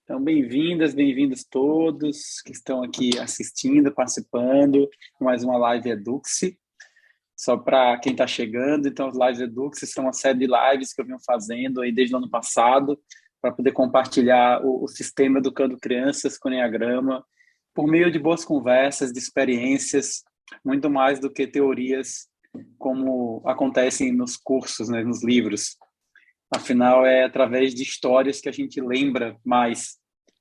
Então, bem-vindas, bem-vindos todos que estão aqui assistindo, participando de mais uma live Eduxi. Só para quem está chegando, então, as lives Eduxi são uma série de lives que eu venho fazendo aí desde o ano passado para poder compartilhar o sistema Educando Crianças com Enneagrama por meio de boas conversas, de experiências, muito mais do que teorias como acontecem nos cursos, né, nos livros. Afinal, é através de histórias que a gente lembra mais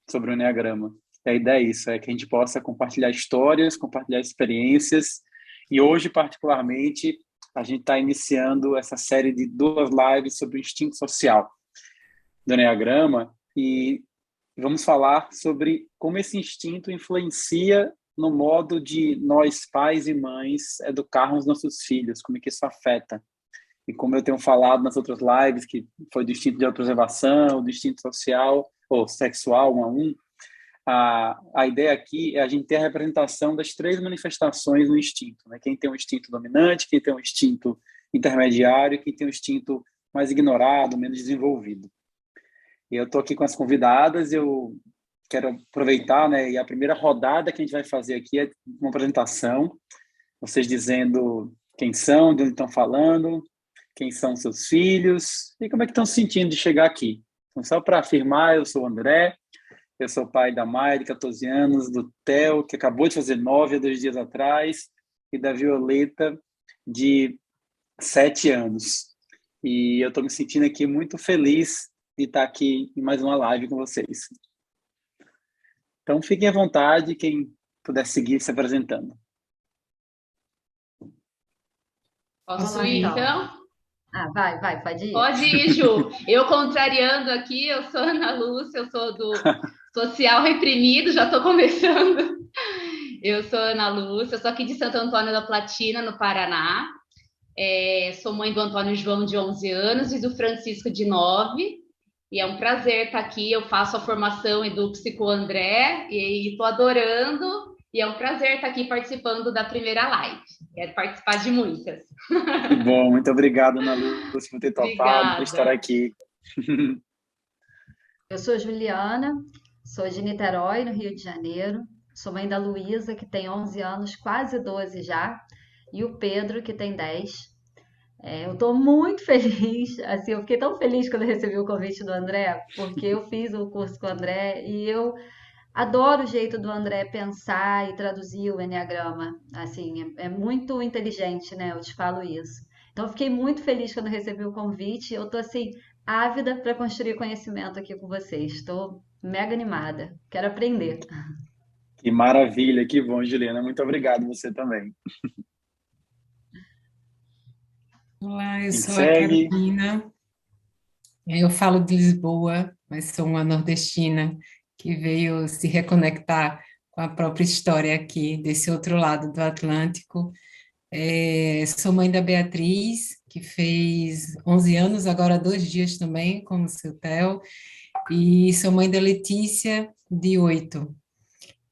sobre o Enneagrama. E a ideia é isso, é que a gente possa compartilhar histórias, compartilhar experiências. E hoje, particularmente, a gente está iniciando essa série de 2 lives sobre o instinto social do Enneagrama e vamos falar sobre como esse instinto influencia no modo de nós, pais e mães, educarmos nossos filhos, como é que isso afeta. E como eu tenho falado nas outras lives, que foi do instinto de autopreservação, do instinto social ou sexual, 1 a 1, a ideia aqui é a gente ter a representação das 3 manifestações do instinto, né? Quem tem um instinto dominante, quem tem um instinto intermediário, quem tem um instinto mais ignorado, menos desenvolvido. E eu estou aqui com as convidadas, eu quero aproveitar, né? E a primeira rodada que a gente vai fazer aqui é uma apresentação, vocês dizendo quem são, de onde estão falando, quem são seus filhos e como é que estão se sentindo de chegar aqui. Então, só para afirmar, eu sou o André, eu sou pai da Maia, de 14 anos, do Theo, que acabou de fazer 9 há 2 dias atrás, e da Violeta, de 7 anos. E eu estou me sentindo aqui muito feliz de estar aqui em mais uma live com vocês. Então, fiquem à vontade, quem puder seguir se apresentando. Posso ir, então? Vai, pode ir. Pode ir, Ju. Eu contrariando aqui, eu sou Ana Lúcia, eu sou do Social Reprimido, já estou começando. Eu sou Ana Lúcia, eu sou aqui de Santo Antônio da Platina, no Paraná. Sou mãe do Antônio João, de 11 anos, e do Francisco, de 9. E é um prazer estar aqui. Eu faço a formação Eduxi com o André e estou adorando. E é um prazer estar aqui participando da primeira live. Quero participar de muitas. Que bom, muito obrigado, Ana Lúcia, por ter topado, por estar Obrigada. aqui. Eu sou Juliana, sou de Niterói, no Rio de Janeiro. Sou mãe da Luísa, que tem 11 anos, quase 12 já, e o Pedro, que tem 10. Eu estou muito feliz, assim, eu fiquei tão feliz quando eu recebi o convite do André, porque eu fiz o curso com o André e eu adoro o jeito do André pensar e traduzir o enneagrama. Assim, é muito inteligente, né? Eu te falo isso. Então, eu fiquei muito feliz quando recebi o convite. Eu tô assim ávida para construir conhecimento aqui com vocês. Estou mega animada. Quero aprender. Que maravilha, que bom, Juliana. Muito obrigado, você também. Olá, eu Quem sou a segue? Carolina. Eu falo de Lisboa, mas sou uma nordestina que veio se reconectar com a própria história aqui, desse outro lado do Atlântico. Sou mãe da Beatriz, que fez 11 anos, agora há 2 dias também, como o seu Theo, e sou mãe da Letícia, de 8.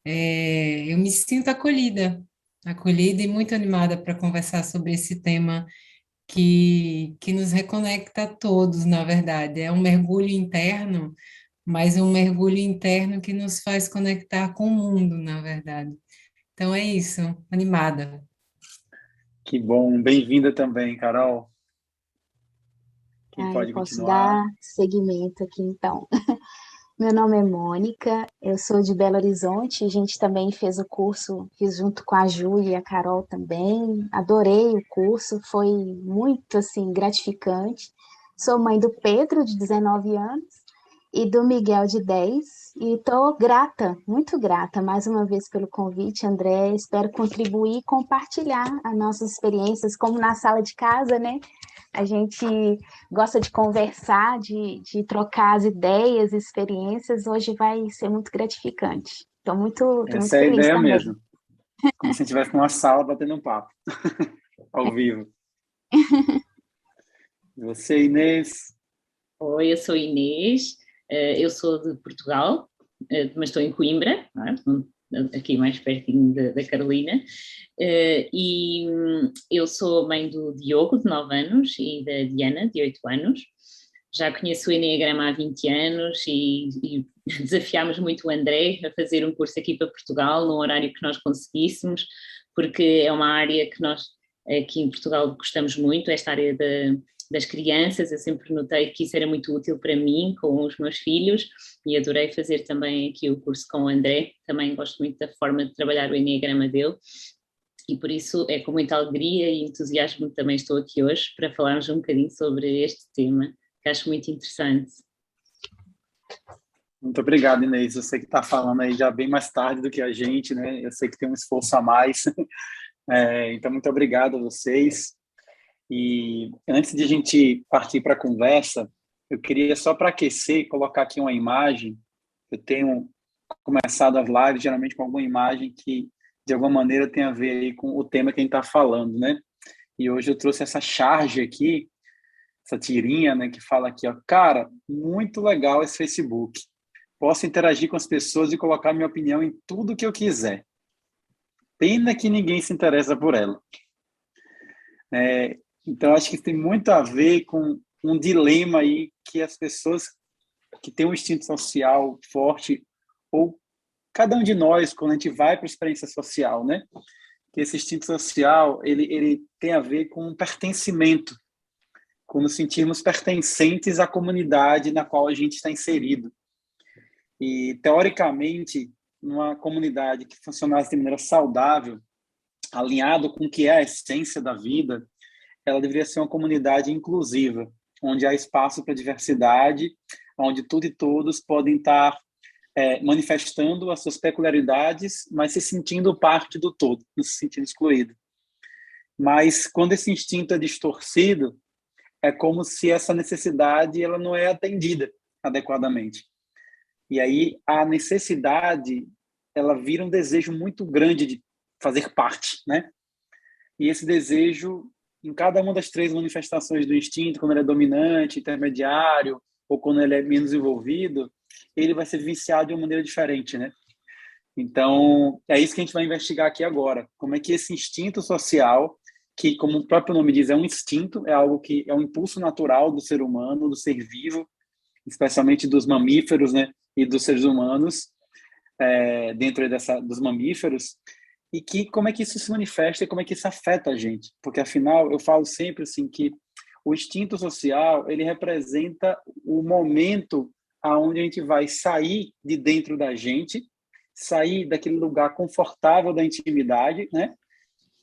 Eu me sinto acolhida e muito animada para conversar sobre esse tema que nos reconecta a todos, na verdade. É um mergulho interno, mas um mergulho interno que nos faz conectar com o mundo, na verdade. Então é isso, animada. Que bom, bem-vinda também, Carol. Quem Eu pode posso continuar? dar seguimento aqui, então. Meu nome é Mônica, eu sou de Belo Horizonte, a gente também fez o curso, fiz junto com a Júlia e a Carol também, adorei o curso, foi muito, assim, gratificante. Sou mãe do Pedro, de 19 anos, e do Miguel, de 10, e estou grata, muito grata, mais uma vez pelo convite, André, espero contribuir e compartilhar as nossas experiências, como na sala de casa, né? A gente gosta de conversar, de trocar as ideias, experiências, hoje vai ser muito gratificante. Tô muito Essa é a feliz ideia também. mesmo. Como se a gente estivesse numa sala batendo um papo, ao vivo. Você, Inês? Oi, eu sou Inês, eu sou de Portugal, mas estou em Coimbra, não é? Aqui mais pertinho da Carolina, e eu sou mãe do Diogo, de 9 anos, e da Diana, de 8 anos. Já conheço o Eneagrama há 20 anos e desafiámos muito o André a fazer um curso aqui para Portugal, num horário que nós conseguíssemos, porque é uma área que nós aqui em Portugal gostamos muito, esta área das crianças. Eu sempre notei que isso era muito útil para mim, com os meus filhos, e adorei fazer também aqui o curso com o André. Também gosto muito da forma de trabalhar o Eneagrama dele, e por isso é com muita alegria e entusiasmo que também estou aqui hoje para falarmos um bocadinho sobre este tema, que acho muito interessante. Muito obrigado, Inês. Eu sei que está falando aí já bem mais tarde do que a gente, né? Eu sei que tem um esforço a mais. Então, muito obrigado a vocês. E antes de a gente partir para a conversa, eu queria só para aquecer, colocar aqui uma imagem. Eu tenho começado as lives geralmente com alguma imagem que, de alguma maneira, tem a ver aí com o tema que a gente está falando, né? E hoje eu trouxe essa charge aqui, essa tirinha, né, que fala aqui, ó, cara, muito legal esse Facebook. Posso interagir com as pessoas e colocar minha opinião em tudo que eu quiser. Pena que ninguém se interessa por ela. Então, acho que tem muito a ver com um dilema aí que as pessoas que têm um instinto social forte, ou cada um de nós, quando a gente vai para a experiência social, né? Que esse instinto social, ele tem a ver com um pertencimento, com nos sentirmos pertencentes à comunidade na qual a gente está inserido. E, teoricamente, numa comunidade que funcionasse de maneira saudável, alinhado com o que é a essência da vida, ela deveria ser uma comunidade inclusiva, onde há espaço para diversidade, onde tudo e todos podem estar manifestando as suas peculiaridades, mas se sentindo parte do todo, não se sentindo excluído. Mas, quando esse instinto é distorcido, é como se essa necessidade ela não é atendida adequadamente. E aí a necessidade ela vira um desejo muito grande de fazer parte, né? E esse desejo, em cada uma das 3 manifestações do instinto, quando ele é dominante, intermediário, ou quando ele é menos envolvido, ele vai ser viciado de uma maneira diferente, né? Então, é isso que a gente vai investigar aqui agora. Como é que esse instinto social, que, como o próprio nome diz, é um instinto, é algo que é um impulso natural do ser humano, do ser vivo, especialmente dos mamíferos, né, e dos seres humanos, dentro dos mamíferos, e que como é que isso se manifesta e como é que isso afeta a gente. Porque, afinal, eu falo sempre assim que o instinto social, ele representa o momento aonde a gente vai sair de dentro da gente, sair daquele lugar confortável da intimidade, né,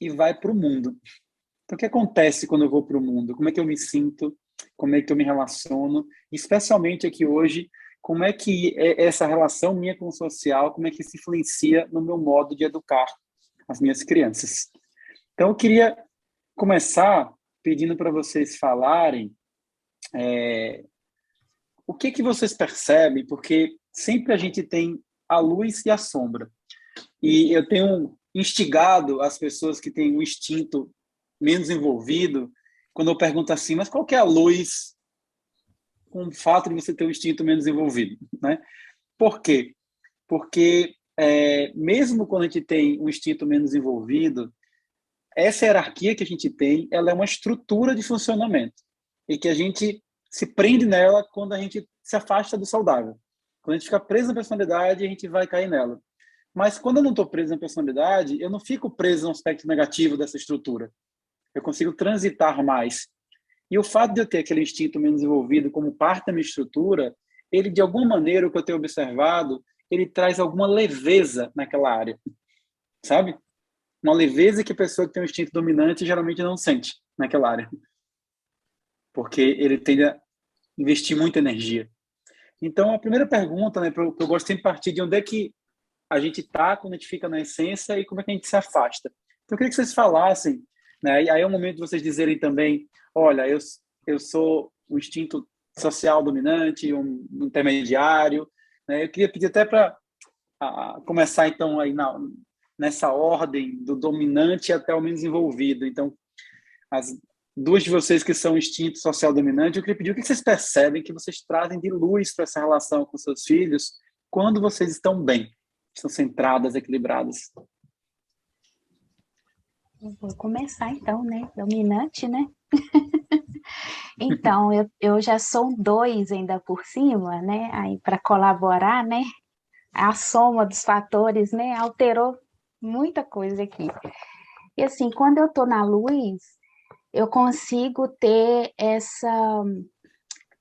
e vai para o mundo. Então, o que acontece quando eu vou para o mundo? Como é que eu me sinto? Como é que eu me relaciono? Especialmente aqui hoje, como é que essa relação minha com o social, como é que se influencia no meu modo de educar as minhas crianças? Então, eu queria começar pedindo para vocês falarem o que vocês percebem, porque sempre a gente tem a luz e a sombra. E eu tenho instigado as pessoas que têm um instinto menos envolvido, quando eu pergunto assim, mas qual que é a luz com o fato de você ter um instinto menos envolvido, né? Por quê? Porque mesmo quando a gente tem um instinto menos envolvido, essa hierarquia que a gente tem, ela é uma estrutura de funcionamento e que a gente se prende nela quando a gente se afasta do saudável. Quando a gente fica preso na personalidade, a gente vai cair nela. Mas quando eu não estou preso na personalidade, eu não fico preso no aspecto negativo dessa estrutura. Eu consigo transitar mais. E o fato de eu ter aquele instinto menos envolvido como parte da minha estrutura, ele, de alguma maneira, o que eu tenho observado, ele traz alguma leveza naquela área, sabe? Uma leveza que a pessoa que tem um instinto dominante geralmente não sente naquela área. Porque ele tende a investir muita energia. Então, a primeira pergunta, né, eu gosto sempre de partir de onde é que a gente está quando a gente fica na essência e como é que a gente se afasta. Então, eu queria que vocês falassem, né, e aí é o momento de vocês dizerem também, olha, eu sou um instinto social dominante, um intermediário, né? Eu queria pedir até para começar, então, aí nessa ordem do dominante até o menos envolvido. Então, as duas de vocês que são instinto social dominante, eu queria pedir o que vocês percebem que vocês trazem de luz para essa relação com seus filhos quando vocês estão bem, estão centradas, equilibradas. Eu vou começar então, né? Dominante, né? Então, eu já sou um dois ainda por cima, né? Aí para colaborar, né? A soma dos fatores, né? Alterou muita coisa aqui. E assim, quando eu estou na luz, eu consigo ter essa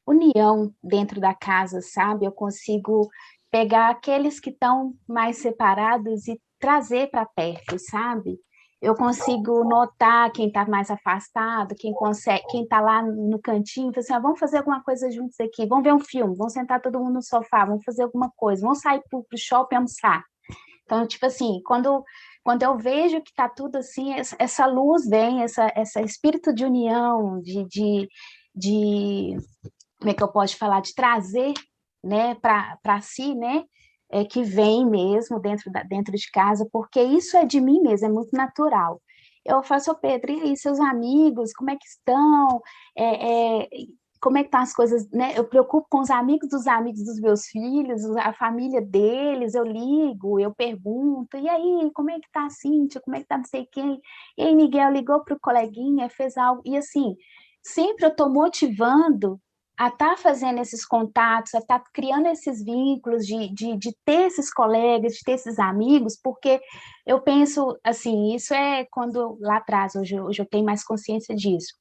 união dentro da casa, sabe? Eu consigo pegar aqueles que estão mais separados e trazer para perto, sabe? Eu consigo notar quem está mais afastado, quem consegue, quem está lá no cantinho, fala assim, ah, vamos fazer alguma coisa juntos aqui, vamos ver um filme, vamos sentar todo mundo no sofá, vamos fazer alguma coisa, vamos sair para o shopping almoçar. Então, tipo assim, quando eu vejo que está tudo assim, essa luz vem, essa espírito de união, de como é que eu posso falar, de trazer, né, para si, né, que vem mesmo dentro de casa, porque isso é de mim mesmo, é muito natural. Eu faço, Pedro, e aí, seus amigos, como é que estão? Como é que estão as coisas, né? Eu preocupo com os amigos dos meus filhos, a família deles, eu ligo, eu pergunto, e aí, como é que tá a Cíntia? Como é que tá não sei quem? E aí, Miguel ligou para o coleguinha, fez algo, e assim, sempre eu estou motivando a estar fazendo esses contatos, a estar criando esses vínculos, de ter esses colegas, de ter esses amigos, porque eu penso, assim, isso é quando lá atrás, hoje eu tenho mais consciência disso.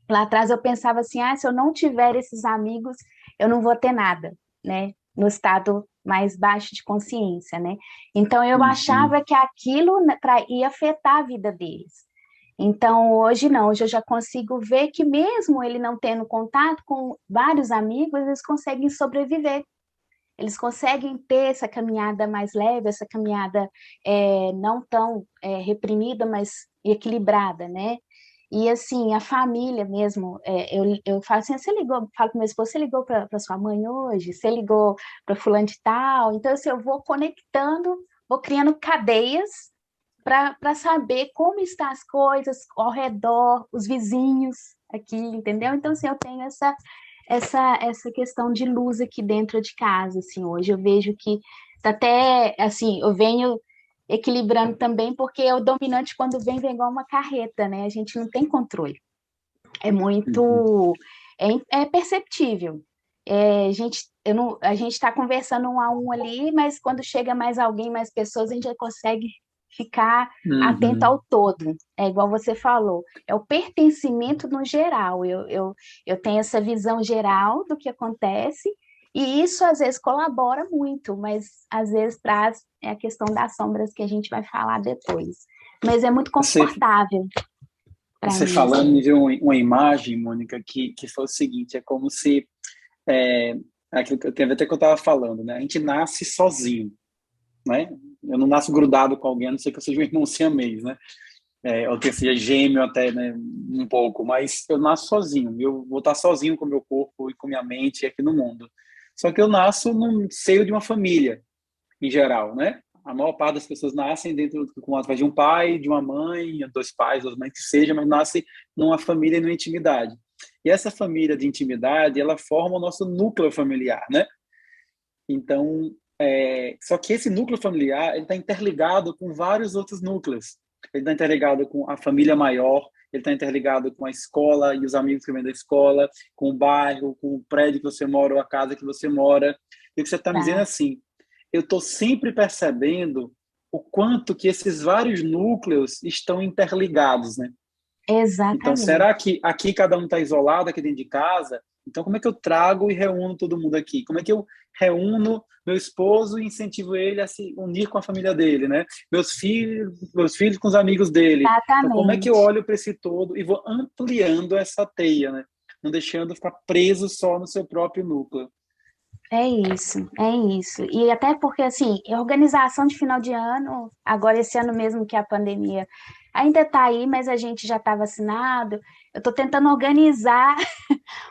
Lá atrás eu pensava assim, ah, se eu não tiver esses amigos, eu não vou ter nada, né? No estado mais baixo de consciência, né? Então eu achava que aquilo ia afetar a vida deles. Então, hoje não, hoje eu já consigo ver que mesmo ele não tendo contato com vários amigos, eles conseguem sobreviver, eles conseguem ter essa caminhada mais leve, essa caminhada não tão reprimida, mas equilibrada, né? E assim, a família mesmo, eu falo assim, você ligou, falo com meu esposo, você ligou para sua mãe hoje? Você ligou para fulano de tal? Então, assim, eu vou conectando, vou criando cadeias para saber como estão as coisas ao redor, os vizinhos aqui, entendeu? Então, assim, eu tenho essa questão de luz aqui dentro de casa, assim, hoje eu vejo que tá até, assim, eu venho equilibrando também, porque o dominante, quando vem igual uma carreta, né? A gente não tem controle. É muito... É perceptível. A gente está conversando um a um ali, mas quando chega mais alguém, mais pessoas, a gente já consegue ficar atento ao todo. É igual você falou, é o pertencimento no geral. Eu tenho essa visão geral do que acontece, e isso às vezes colabora muito, mas às vezes traz a questão das sombras que a gente vai falar depois. Mas é muito confortável para mim. Você falando, me viu uma imagem, Mônica, que foi o seguinte, é como se... aquilo que eu estava falando, né? A gente nasce sozinho, né? Eu não nasço grudado com alguém, a não ser que eu seja um irmão siamês, né? Ou que eu seja gêmeo até, né? Um pouco, mas eu nasço sozinho. Eu vou estar sozinho com o meu corpo e com minha mente aqui no mundo. Só que eu nasço no seio de uma família, em geral, né? A maior parte das pessoas nascem através de um pai, de uma mãe, dois pais, duas mães, que seja, mas nasce numa família e numa intimidade. E essa família de intimidade, ela forma o nosso núcleo familiar, né? Então, só que esse núcleo familiar, ele está interligado com vários outros núcleos. Ele está interligado com a família maior, ele está interligado com a escola e os amigos que vêm da escola, com o bairro, com o prédio que você mora ou a casa que você mora. E o que você está me dizendo é assim, eu estou sempre percebendo o quanto que esses vários núcleos estão interligados, né? Exatamente. Então, será que aqui cada um está isolado aqui dentro de casa? Então, como é que eu trago e reúno todo mundo aqui? Como é que eu reúno meu esposo e incentivo ele a se unir com a família dele, né? Meus filhos com os amigos dele. Exatamente. Então, como é que eu olho para esse todo e vou ampliando essa teia, né? Não deixando ficar preso só no seu próprio núcleo. É isso, é isso. E até porque, assim, organização de final de ano, agora esse ano mesmo que a pandemia ainda está aí, mas a gente já está vacinado. Eu estou tentando organizar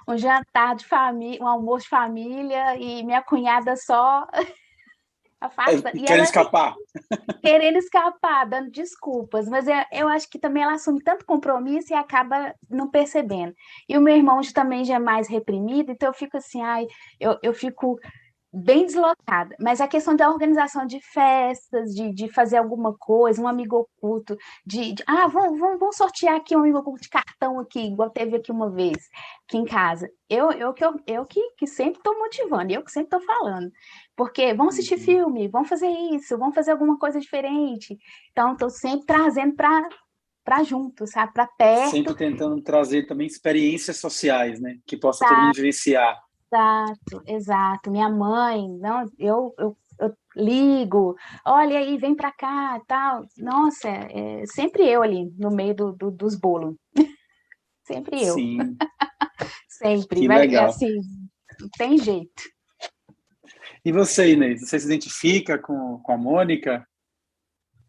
um jantar de família, um almoço de família, e minha cunhada só afasta. E Querendo escapar. Querendo escapar, dando desculpas, mas eu acho que também ela assume tanto compromisso e acaba não percebendo. E o meu irmão também já é mais reprimido, então eu fico assim, eu fico bem deslocada, mas a questão da organização de festas, de fazer alguma coisa, um amigo oculto, vamos sortear aqui um amigo oculto de cartão aqui, igual teve aqui uma vez, aqui em casa. Eu que sempre estou motivando, eu que sempre estou falando, porque vamos assistir filme, vamos fazer isso, vamos fazer alguma coisa diferente. Então, estou sempre trazendo para junto, sabe? Para perto. Sempre tentando trazer também experiências sociais, né? Que possa todo mundo vivenciar. Exato. Minha mãe, não, eu ligo, olha aí, vem para cá, tal. Nossa, sempre eu ali no meio dos bolos. Sempre eu. Sim. Sempre. Que legal. Assim, não tem jeito. E você, Inês, você se identifica com a Mônica?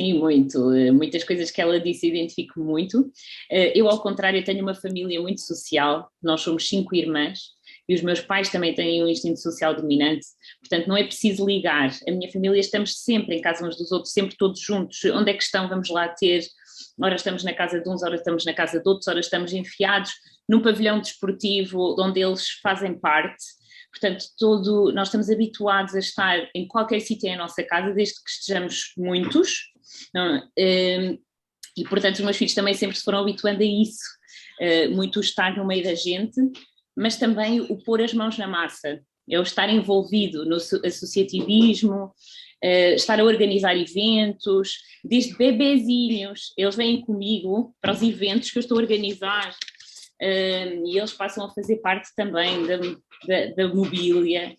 Sim, muito. Muitas coisas que ela disse identifico muito. Eu, ao contrário, tenho uma família muito social. Nós somos 5 irmãs. E os meus pais também têm um instinto social dominante, portanto não é preciso ligar. A minha família estamos sempre em casa uns dos outros, sempre todos juntos. Onde é que estão? Vamos lá ter. Ora estamos na casa de uns, ora estamos na casa de outros, ora estamos enfiados num pavilhão desportivo onde eles fazem parte. Portanto, nós estamos habituados a estar em qualquer sítio em nossa casa, desde que estejamos muitos. E, portanto, os meus filhos também sempre se foram habituando a isso. Muito estar no meio da gente, mas também o pôr as mãos na massa, é o estar envolvido no associativismo, estar a organizar eventos, desde bebezinhos, eles vêm comigo para os eventos que eu estou a organizar, e eles passam a fazer parte também da mobília.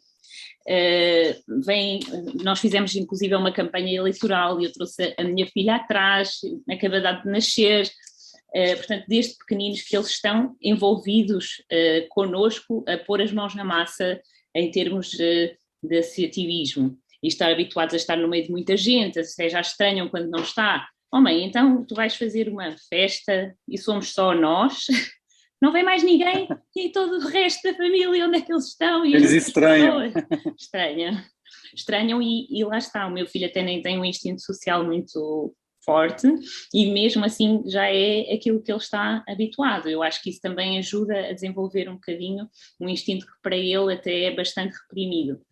Nós fizemos inclusive uma campanha eleitoral e eu trouxe a minha filha atrás, acabada de nascer. Portanto, desde pequeninos que eles estão envolvidos connosco a pôr as mãos na massa em termos de associativismo e estar habituados a estar no meio de muita gente, até já estranham quando não está. Oh mãe, então tu vais fazer uma festa e somos só nós, não vem mais ninguém e todo o resto da família, onde é que eles estão? E eles estranham. Estranham e lá está, o meu filho até nem tem um instinto social muito forte e mesmo assim já é aquilo que ele está habituado. Eu acho que isso também ajuda a desenvolver um bocadinho um instinto que para ele até é bastante reprimido.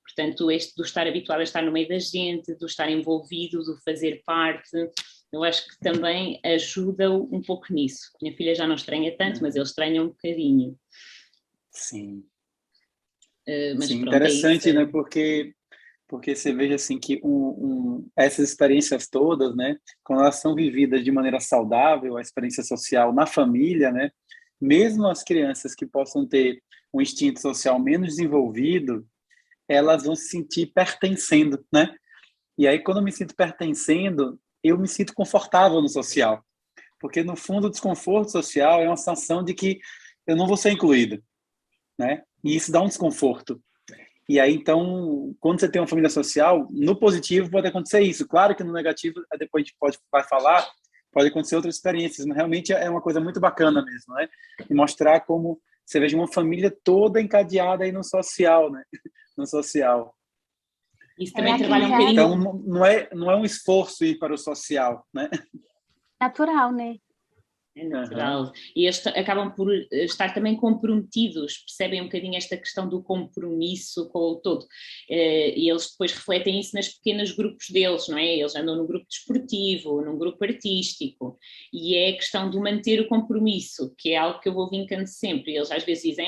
Portanto, este do estar habituado a estar no meio da gente, do estar envolvido, do fazer parte, eu acho que também ajuda um pouco nisso. Minha filha já não estranha tanto, mas ele estranha um bocadinho. Sim. Mas sim, pronto, interessante, é isso. né? Porque você veja assim que essas experiências todas, né, quando elas são vividas de maneira saudável, a experiência social na família, né, mesmo as crianças que possam ter um instinto social menos desenvolvido, elas vão se sentir pertencendo, né? E aí quando eu me sinto pertencendo, eu me sinto confortável no social, porque no fundo o desconforto social é uma sensação de que eu não vou ser incluído, né? E isso dá um desconforto. E aí, então, quando você tem uma família social, no positivo pode acontecer isso. Claro que no negativo, depois a gente vai falar, pode acontecer outras experiências, mas realmente é uma coisa muito bacana mesmo, né? E mostrar como você veja uma família toda encadeada aí no social, né? No social. Isso também trabalha um bocadinho. Então, não é um esforço ir para o social, né? Natural, né? É natural. Uhum. E eles acabam por estar também comprometidos, percebem um bocadinho esta questão do compromisso com o todo. E eles depois refletem isso nos pequenos grupos deles, não é? Eles andam num grupo desportivo, num grupo artístico, e é a questão de manter o compromisso, que é algo que eu vou vincando sempre. Eles às vezes dizem,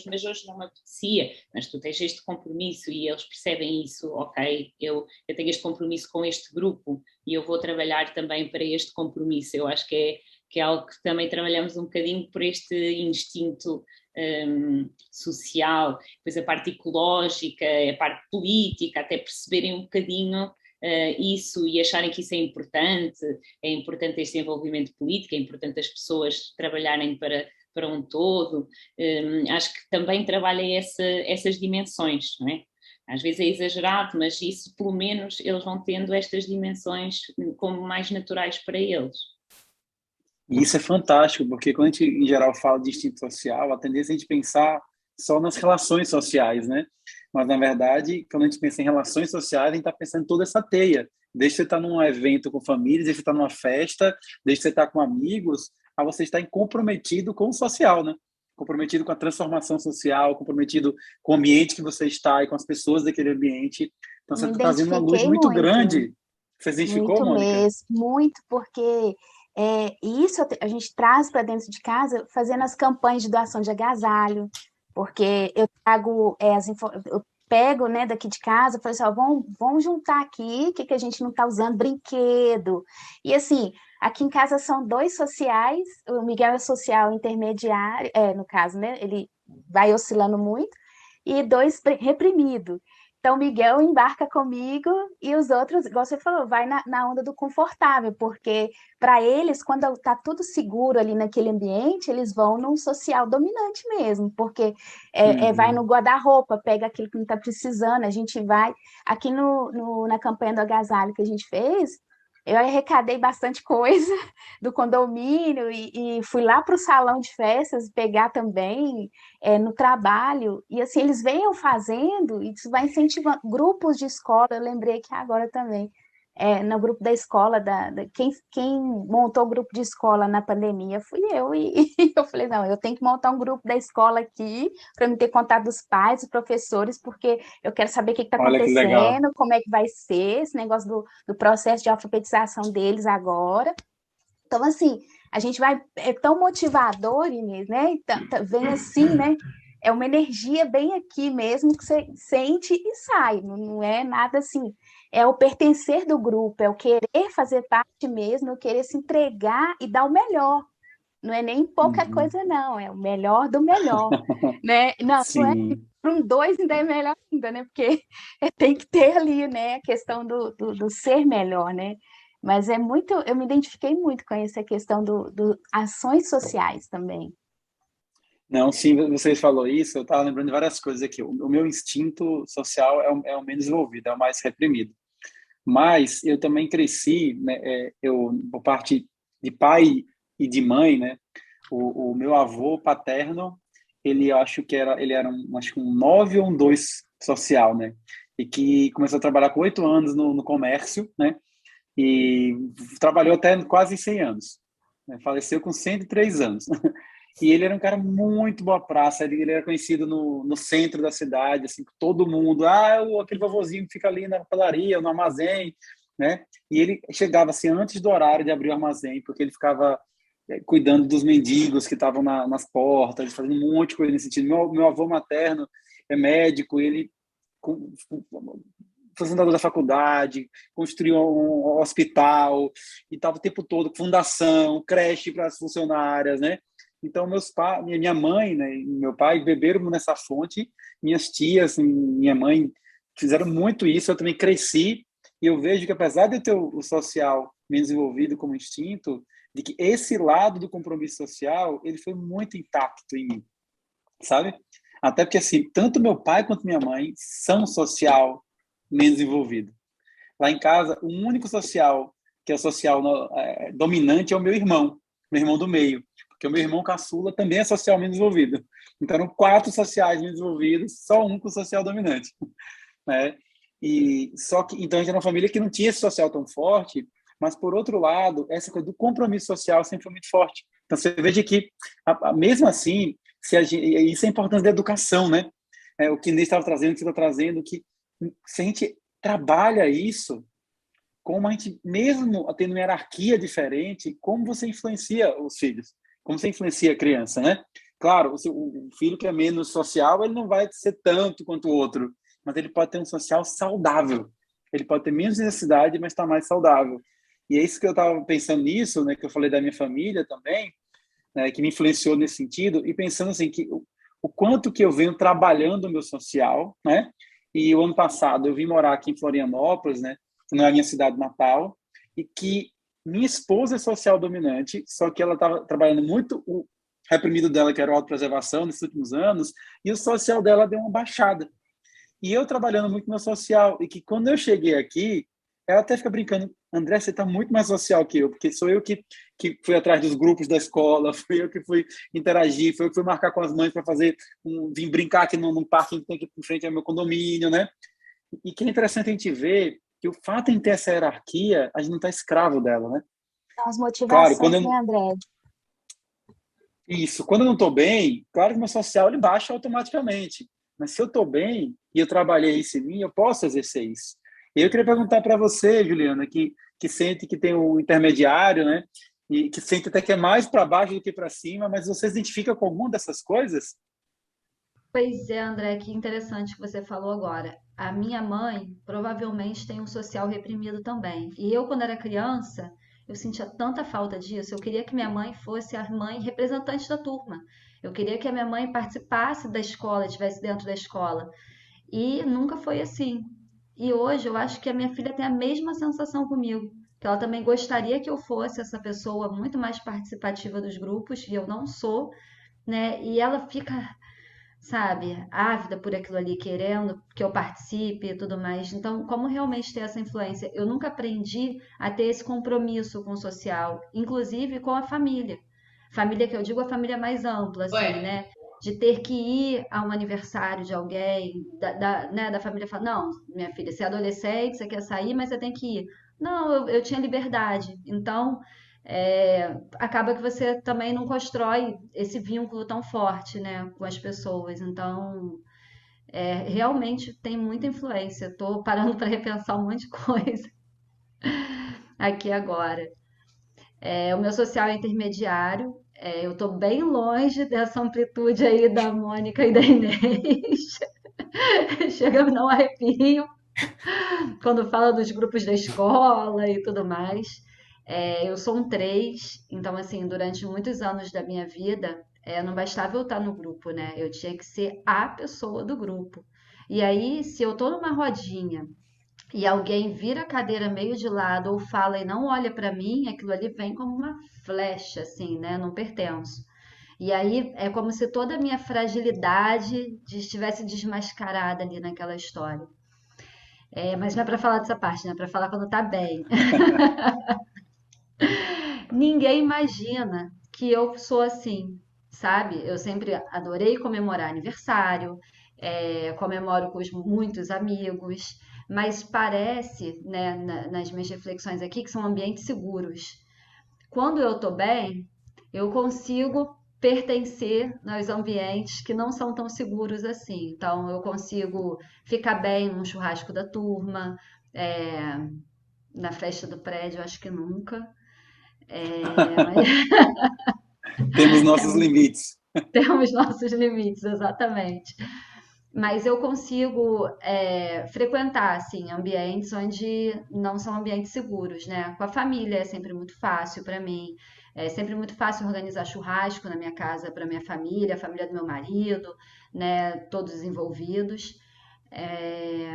mas hoje não me apetecia, mas tu tens este compromisso, e eles percebem isso, ok, eu tenho este compromisso com este grupo, e eu vou trabalhar também para este compromisso. Eu acho que é algo que também trabalhamos um bocadinho por este instinto social, depois a parte ecológica, a parte política, até perceberem um bocadinho isso e acharem que isso é importante este envolvimento político, é importante as pessoas trabalharem para um todo. Acho que também trabalha essas dimensões, não é? Às vezes é exagerado, mas isso pelo menos eles vão tendo estas dimensões como mais naturais para eles. E isso é fantástico, porque quando a gente, em geral, fala de instinto social, a tendência é a gente pensar só nas relações sociais, né? Mas, na verdade, quando a gente pensa em relações sociais, a gente está pensando em toda essa teia. Desde você estar num evento com famílias, desde você estar numa festa, desde você estar com amigos, a você estar comprometido com o social, né? comprometido com a transformação social, comprometido com o ambiente que você está e com as pessoas daquele ambiente. Então, você Me está trazendo uma luz identifiquei muito muito. grande. Você se identificou, Muito Mônica? mesmo, muito, porque isso a gente traz para dentro de casa fazendo as campanhas de doação de agasalho, porque eu trago eu pego, né, daqui de casa, falo assim, ó, vamos juntar aqui, o que a gente não está usando, brinquedo. E assim, aqui em casa são dois sociais, o Miguel é social intermediário, no caso, né, ele vai oscilando muito, e dois reprimido. Então, o Miguel embarca comigo e os outros, igual você falou, vai na onda do confortável, porque para eles, quando está tudo seguro ali naquele ambiente, eles vão num social dominante mesmo, porque vai no Uhum. guarda-roupa, pega aquilo que não está precisando, a gente vai. Aqui na campanha do agasalho que a gente fez, eu arrecadei bastante coisa do condomínio e fui lá para o salão de festas pegar também no trabalho, e assim, eles venham fazendo, e isso vai incentivando grupos de escola, eu lembrei que agora também, no grupo da escola, quem montou o grupo de escola na pandemia fui eu, e eu falei, não, eu tenho que montar um grupo da escola aqui, para me ter contato dos pais, dos professores, porque eu quero saber o que está Olha que legal. acontecendo, como é que vai ser esse negócio do processo de alfabetização deles agora. Então, assim, a gente vai, é tão motivador, Inês, né? Vem assim, né? É uma energia bem aqui mesmo que você sente e sai, não é nada assim. É o pertencer do grupo, é o querer fazer parte mesmo, é o querer se entregar e dar o melhor. Não é nem pouca Uhum. coisa, não, é o melhor do melhor, né? Não é Sim. para um dois ainda é melhor ainda, né? Porque tem que ter ali, né, a questão do ser melhor, né? Mas eu me identifiquei muito com essa questão do ações sociais também. Não, sim, você falou isso, eu estava lembrando de várias coisas aqui. O meu instinto social é o menos desenvolvido, é o mais reprimido. Mas eu também cresci, né, eu, por parte de pai e de mãe, né, o meu avô paterno, eu acho que ele era acho que um 9 ou um 2 social, né, e que começou a trabalhar com 8 anos no comércio, né, e trabalhou até quase 100 anos, né, faleceu com 103 anos. E ele era um cara muito boa praça, ele era conhecido no centro da cidade, assim, todo mundo, aquele vovozinho que fica ali na padaria, no armazém, né? E ele chegava assim antes do horário de abrir o armazém, porque ele ficava cuidando dos mendigos que estavam nas portas, fazendo um monte de coisa nesse sentido. Meu avô materno é médico, ele foi fundador da faculdade, construiu um hospital, e estava o tempo todo, fundação, creche para as funcionárias, né? Então, meus pais, minha mãe, né, e meu pai beberam nessa fonte, minhas tias, minha mãe fizeram muito isso, eu também cresci, e eu vejo que apesar de eu ter o social me desenvolvido como instinto, de que esse lado do compromisso social, ele foi muito intacto em mim, sabe? Até porque, assim, tanto meu pai quanto minha mãe são social menos desenvolvido. Lá em casa, o único social que é o social dominante é o meu irmão do meio, porque o meu irmão caçula também é socialmente desenvolvido. Então, eram 4 sociais desenvolvidos, só um com social dominante, né? E só que então a gente era uma família que não tinha esse social tão forte, mas por outro lado, essa coisa do compromisso social sempre foi muito forte. Então você veja que mesmo assim, isso é a importância da educação, né? O que Inês estava trazendo, que você está trazendo, que se a gente trabalha isso, como a gente, mesmo tendo uma hierarquia diferente, como você influencia os filhos, como você influencia a criança, né? Claro, o filho que é menos social, ele não vai ser tanto quanto o outro, mas ele pode ter um social saudável. Ele pode ter menos necessidade, mas está mais saudável. E é isso que eu estava pensando nisso, né? Que eu falei da minha família também, né, que me influenciou nesse sentido, e pensando assim, que o quanto que eu venho trabalhando o meu social, né? E o ano passado eu vim morar aqui em Florianópolis, né? Que não é a minha cidade natal, e que minha esposa é social dominante, só que ela estava trabalhando muito o reprimido dela, que era a autopreservação, nesses últimos anos, e o social dela deu uma baixada. E eu trabalhando muito no social, e que quando eu cheguei aqui, ela até fica brincando, André, você está muito mais social que eu, porque sou eu que fui atrás dos grupos da escola, fui eu que fui interagir, fui eu que fui marcar com as mães para fazer, vim brincar aqui num parque que tem aqui em frente ao meu condomínio, né? E que é interessante a gente ver que o fato de ter essa hierarquia, a gente não está escravo dela, né? São as Claro, quando motivações, né, André? Isso, quando eu não estou bem, claro que meu social ele baixa automaticamente. Mas se eu estou bem e eu trabalhei isso em mim, eu posso exercer isso. E eu queria perguntar para você, Juliana, que sente que tem um intermediário, né? E que sente até que é mais para baixo do que para cima, mas você se identifica com alguma dessas coisas? Pois é, André, que interessante que você falou agora. A minha mãe provavelmente tem um social reprimido também. E eu, quando era criança, eu sentia tanta falta disso. Eu queria que minha mãe fosse a mãe representante da turma. Eu queria que a minha mãe participasse da escola, estivesse dentro da escola. E nunca foi assim. E hoje eu acho que a minha filha tem a mesma sensação comigo, que ela também gostaria que eu fosse essa pessoa muito mais participativa dos grupos, e eu não sou, né? E ela fica, sabe, ávida por aquilo ali, querendo que eu participe e tudo mais. Então, como realmente ter essa influência? Eu nunca aprendi a ter esse compromisso com o social, inclusive com a família. Família que eu digo a família mais ampla, Ué, assim, né? De ter que ir a um aniversário de alguém, né, da família falar, não, minha filha, você é adolescente, você quer sair, mas você tem que ir. Não, eu tinha liberdade. Então, acaba que você também não constrói esse vínculo tão forte, né, com as pessoas. Então, realmente tem muita influência. Estou parando para repensar um monte de coisa aqui agora. O meu social é intermediário. Eu estou bem longe dessa amplitude aí da Mônica e da Inês. Chega a me dar um arrepio quando fala dos grupos da escola e tudo mais. Eu sou um 3, então, assim, durante muitos anos da minha vida, não bastava eu estar no grupo, né? Eu tinha que ser a pessoa do grupo. E aí, se eu tô numa rodinha e alguém vira a cadeira meio de lado ou fala e não olha para mim, aquilo ali vem como uma flecha, assim, né? Não pertenço. E aí é como se toda a minha fragilidade estivesse desmascarada ali naquela história. Mas não é para falar dessa parte, né? É para falar quando tá bem. Ninguém imagina que eu sou assim, sabe? Eu sempre adorei comemorar aniversário, comemoro com muitos amigos, mas parece, né, nas minhas reflexões aqui, que são ambientes seguros. Quando eu tô bem, eu consigo pertencer nos ambientes que não são tão seguros assim. Então, eu consigo ficar bem num churrasco da turma, é, na festa do prédio, acho que nunca. Mas Temos nossos limites. temos nossos limites, exatamente. Mas eu consigo frequentar assim, ambientes onde não são ambientes seguros, né? Com a família é sempre muito fácil para mim. É sempre muito fácil organizar churrasco na minha casa para minha família, a família do meu marido, né? Todos envolvidos. É,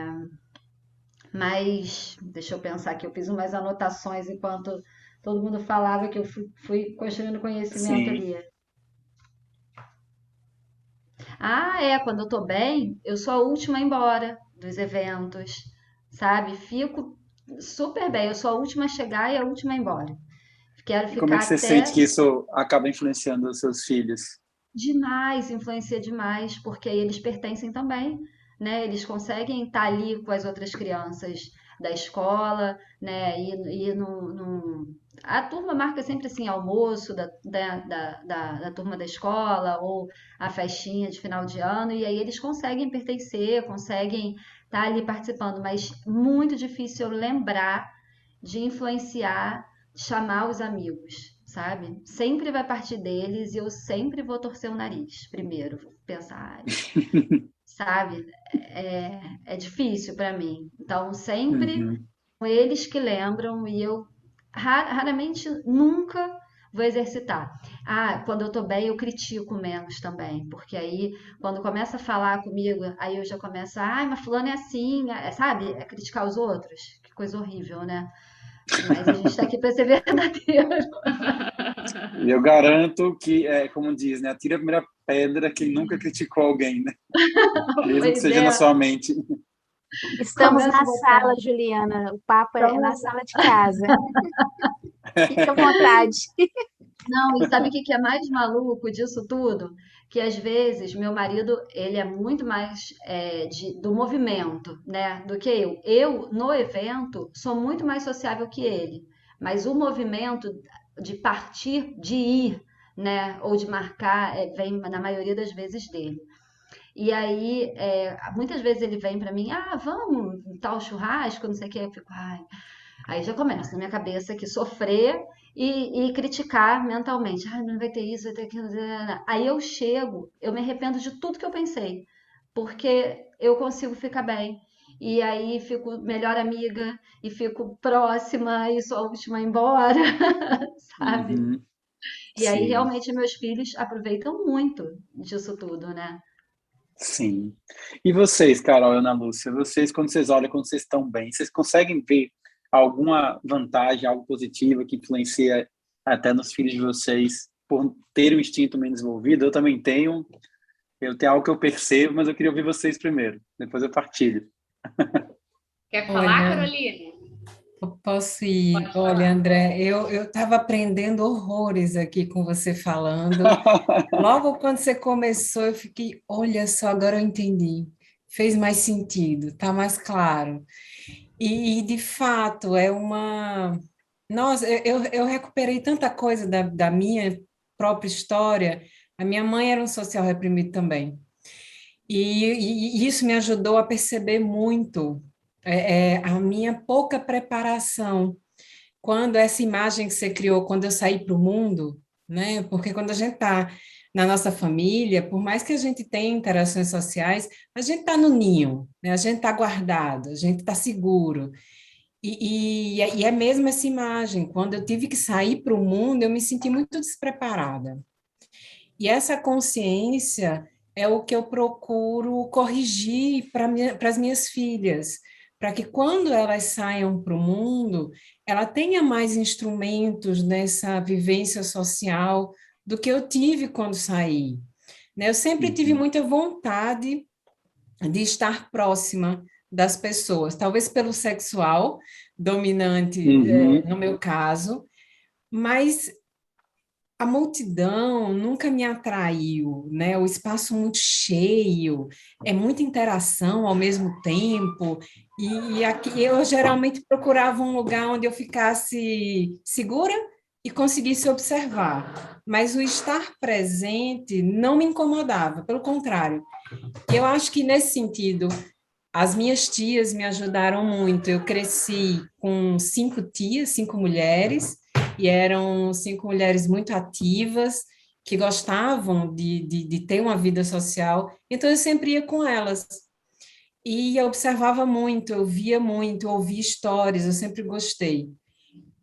Mas deixa eu pensar que eu fiz umas anotações enquanto todo mundo falava que eu fui construindo conhecimento Sim. ali. Quando eu tô bem, eu sou a última a ir embora dos eventos, sabe? Fico super bem, eu sou a última a chegar e a última a ir embora. Quero E como é ficar que você sente até que isso acaba influenciando os seus filhos? demais, influencia demais, porque aí eles pertencem também, né? Eles conseguem estar ali com as outras crianças da escola, né? E a turma marca sempre assim, almoço da turma da escola ou a festinha de final de ano, e aí eles conseguem pertencer, conseguem estar ali participando, mas muito difícil eu lembrar de influenciar, de chamar os amigos, sabe? Sempre vai partir deles e eu sempre vou torcer o nariz primeiro, vou pensar, "Ai", sabe? É difícil para mim. Então, sempre Uhum. são eles que lembram e eu raramente, nunca vou exercitar. Quando eu tô bem, eu critico menos também, porque aí, quando começa a falar comigo, aí eu já começo, mas fulano é assim, sabe? É criticar os outros. Que coisa horrível, né? Mas a gente tá aqui para ser verdadeiro. E eu garanto que, como diz, né, atira a primeira pedra quem nunca criticou alguém, né? Mesmo que Pois seja na é, sua mente. Estamos começa na a botar. sala, Juliana. O papo é na Então, sala de casa. Fique à vontade. não, e sabe o que que é mais maluco disso tudo? Que às vezes meu marido, ele é muito mais do movimento, né, do que eu. Eu, no evento, sou muito mais sociável que ele. Mas o movimento de partir, de ir, né? Ou de marcar, vem na maioria das vezes dele. E aí, muitas vezes ele vem para mim, vamos, tal churrasco, não sei o que, eu fico, ai. Aí já começa na minha cabeça que sofrer e criticar mentalmente. Ai, não vai ter isso, vai ter aquilo. Aí eu chego, eu me arrependo de tudo que eu pensei, porque eu consigo ficar bem. E aí fico melhor amiga, e fico próxima, e sou a última a ir embora, sabe? Uhum. E aí Sim, realmente meus filhos aproveitam muito disso tudo, né? sim. E vocês, Carol e Ana Lúcia, vocês, quando vocês olham, quando vocês estão bem, vocês conseguem ver alguma vantagem, algo positivo que influencia até nos filhos de vocês por ter um instinto menos desenvolvido? Eu tenho algo que eu percebo, mas eu queria ouvir vocês primeiro, depois eu partilho. Quer falar, Olha, Carolina? eu posso ir. Pode Olha, falar. André, eu estava aprendendo horrores aqui com você falando. Logo quando você começou, eu fiquei, olha só, agora eu entendi. Fez mais sentido, tá mais claro. De fato, é uma. Nossa, eu recuperei tanta coisa da minha própria história. A minha mãe era um social reprimido também. E isso me ajudou a perceber muito a minha pouca preparação. Quando essa imagem que você criou, quando eu saí para o mundo, né? Porque quando a gente está na nossa família, por mais que a gente tenha interações sociais, a gente está no ninho, né? A gente está guardado, a gente está seguro. E é mesmo essa imagem. Quando eu tive que sair para o mundo, eu me senti muito despreparada. E essa consciência é o que eu procuro corrigir para as minhas filhas, para que quando elas saiam para o mundo, ela tenha mais instrumentos nessa vivência social do que eu tive quando saí. Né? Eu sempre tive Uhum. muita vontade de estar próxima das pessoas, talvez pelo sexual dominante, Uhum. no meu caso, mas a multidão nunca me atraiu, né? O espaço muito cheio, é muita interação ao mesmo tempo, e aqui eu geralmente procurava um lugar onde eu ficasse segura e conseguisse observar, mas o estar presente não me incomodava, pelo contrário. Eu acho que nesse sentido as minhas tias me ajudaram muito. Eu cresci com 5 tias, 5 mulheres, e eram 5 mulheres muito ativas, que gostavam de ter uma vida social. Então, eu sempre ia com elas. E eu observava muito, eu via muito, eu ouvia histórias, eu sempre gostei.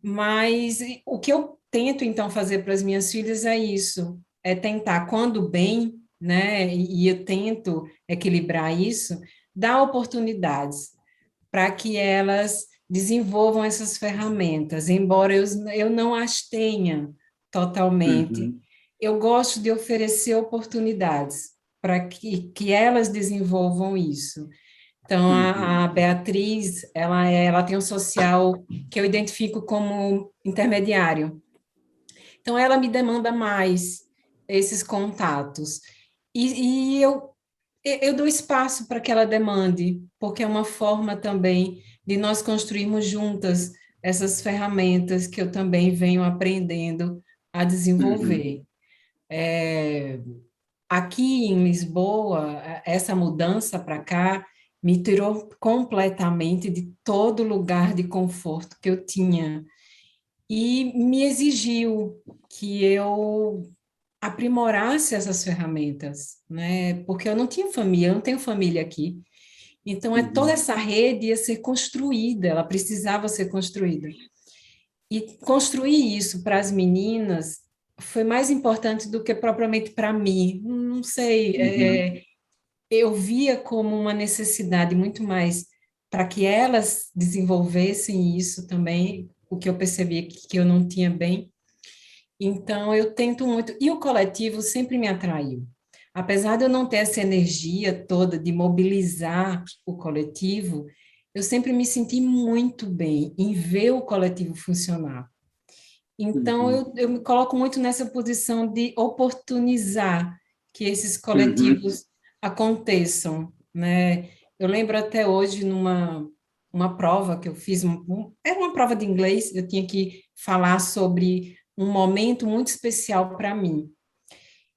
Mas o que eu tento, então, fazer para as minhas filhas é isso, é tentar, quando bem, né, e eu tento equilibrar isso, dar oportunidades para que elas desenvolvam essas ferramentas, embora eu não as tenha totalmente, Uhum. eu gosto de oferecer oportunidades para que elas desenvolvam isso. Então, Uhum. a Beatriz, ela tem um social que eu identifico como intermediário. Então, ela me demanda mais esses contatos. E eu dou espaço para que ela demande, porque é uma forma também de nós construirmos juntas essas ferramentas que eu também venho aprendendo a Uhum. desenvolver. É, aqui em Lisboa, essa mudança para cá me tirou completamente de todo lugar de conforto que eu tinha e me exigiu que eu aprimorasse essas ferramentas, né? Porque eu não tinha família, eu não tenho família aqui. Então, toda Uhum. essa rede ia ser construída, ela precisava ser construída. E construir isso para as meninas foi mais importante do que propriamente para mim. Não sei, Uhum. eu via como uma necessidade muito mais para que elas desenvolvessem isso também, o que eu percebia que eu não tinha bem. Então, eu tento muito. E o coletivo sempre me atraiu. Apesar de eu não ter essa energia toda de mobilizar o coletivo, eu sempre me senti muito bem em ver o coletivo funcionar. Então, Uhum. eu me coloco muito nessa posição de oportunizar que esses Uhum. coletivos aconteçam, né? Eu lembro até hoje uma prova que eu fiz, era uma prova de inglês, eu tinha que falar sobre um momento muito especial para mim.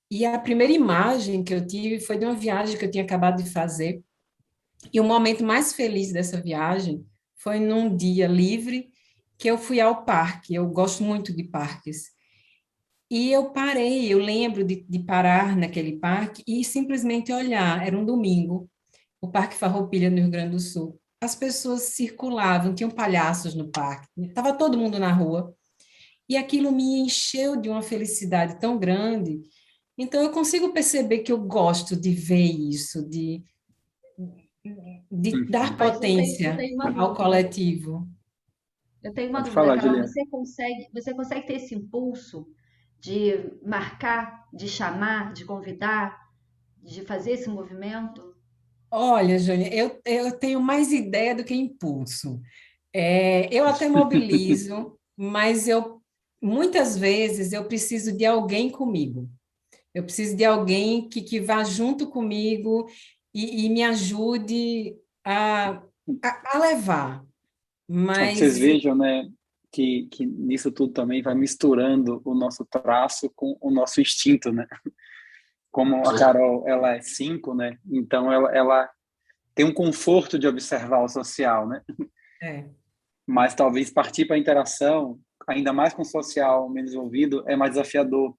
E a primeira imagem que eu tive foi de uma viagem que eu tinha acabado de fazer. E o momento mais feliz dessa viagem foi num dia livre que eu fui ao parque. Eu gosto muito de parques. E eu parei, eu lembro de parar naquele parque e simplesmente olhar. Era um domingo, o Parque Farroupilha, no Rio Grande do Sul. As pessoas circulavam, tinham palhaços no parque, estava todo mundo na rua. E aquilo me encheu de uma felicidade tão grande. Então, eu consigo perceber que eu gosto de ver isso, de dar Mas eu potência tenho uma ao dúvida. coletivo. Eu tenho uma Pode dúvida, falar, Carol. Juliana. Você consegue ter esse impulso de marcar, de chamar, de convidar, de fazer esse movimento? Olha, Jônia, eu tenho mais ideia do que impulso. Eu até mobilizo, mas muitas vezes eu preciso de alguém comigo. Eu preciso de alguém que vá junto comigo e me ajude a levar. Vocês Mas, vejam, né, que nisso tudo também vai misturando o nosso traço com o nosso instinto, né? Como a Carol, ela é 5, né? Então ela tem um conforto de observar o social, né? é, Mas talvez partir para a interação, ainda mais com o social menos envolvido, é mais desafiador.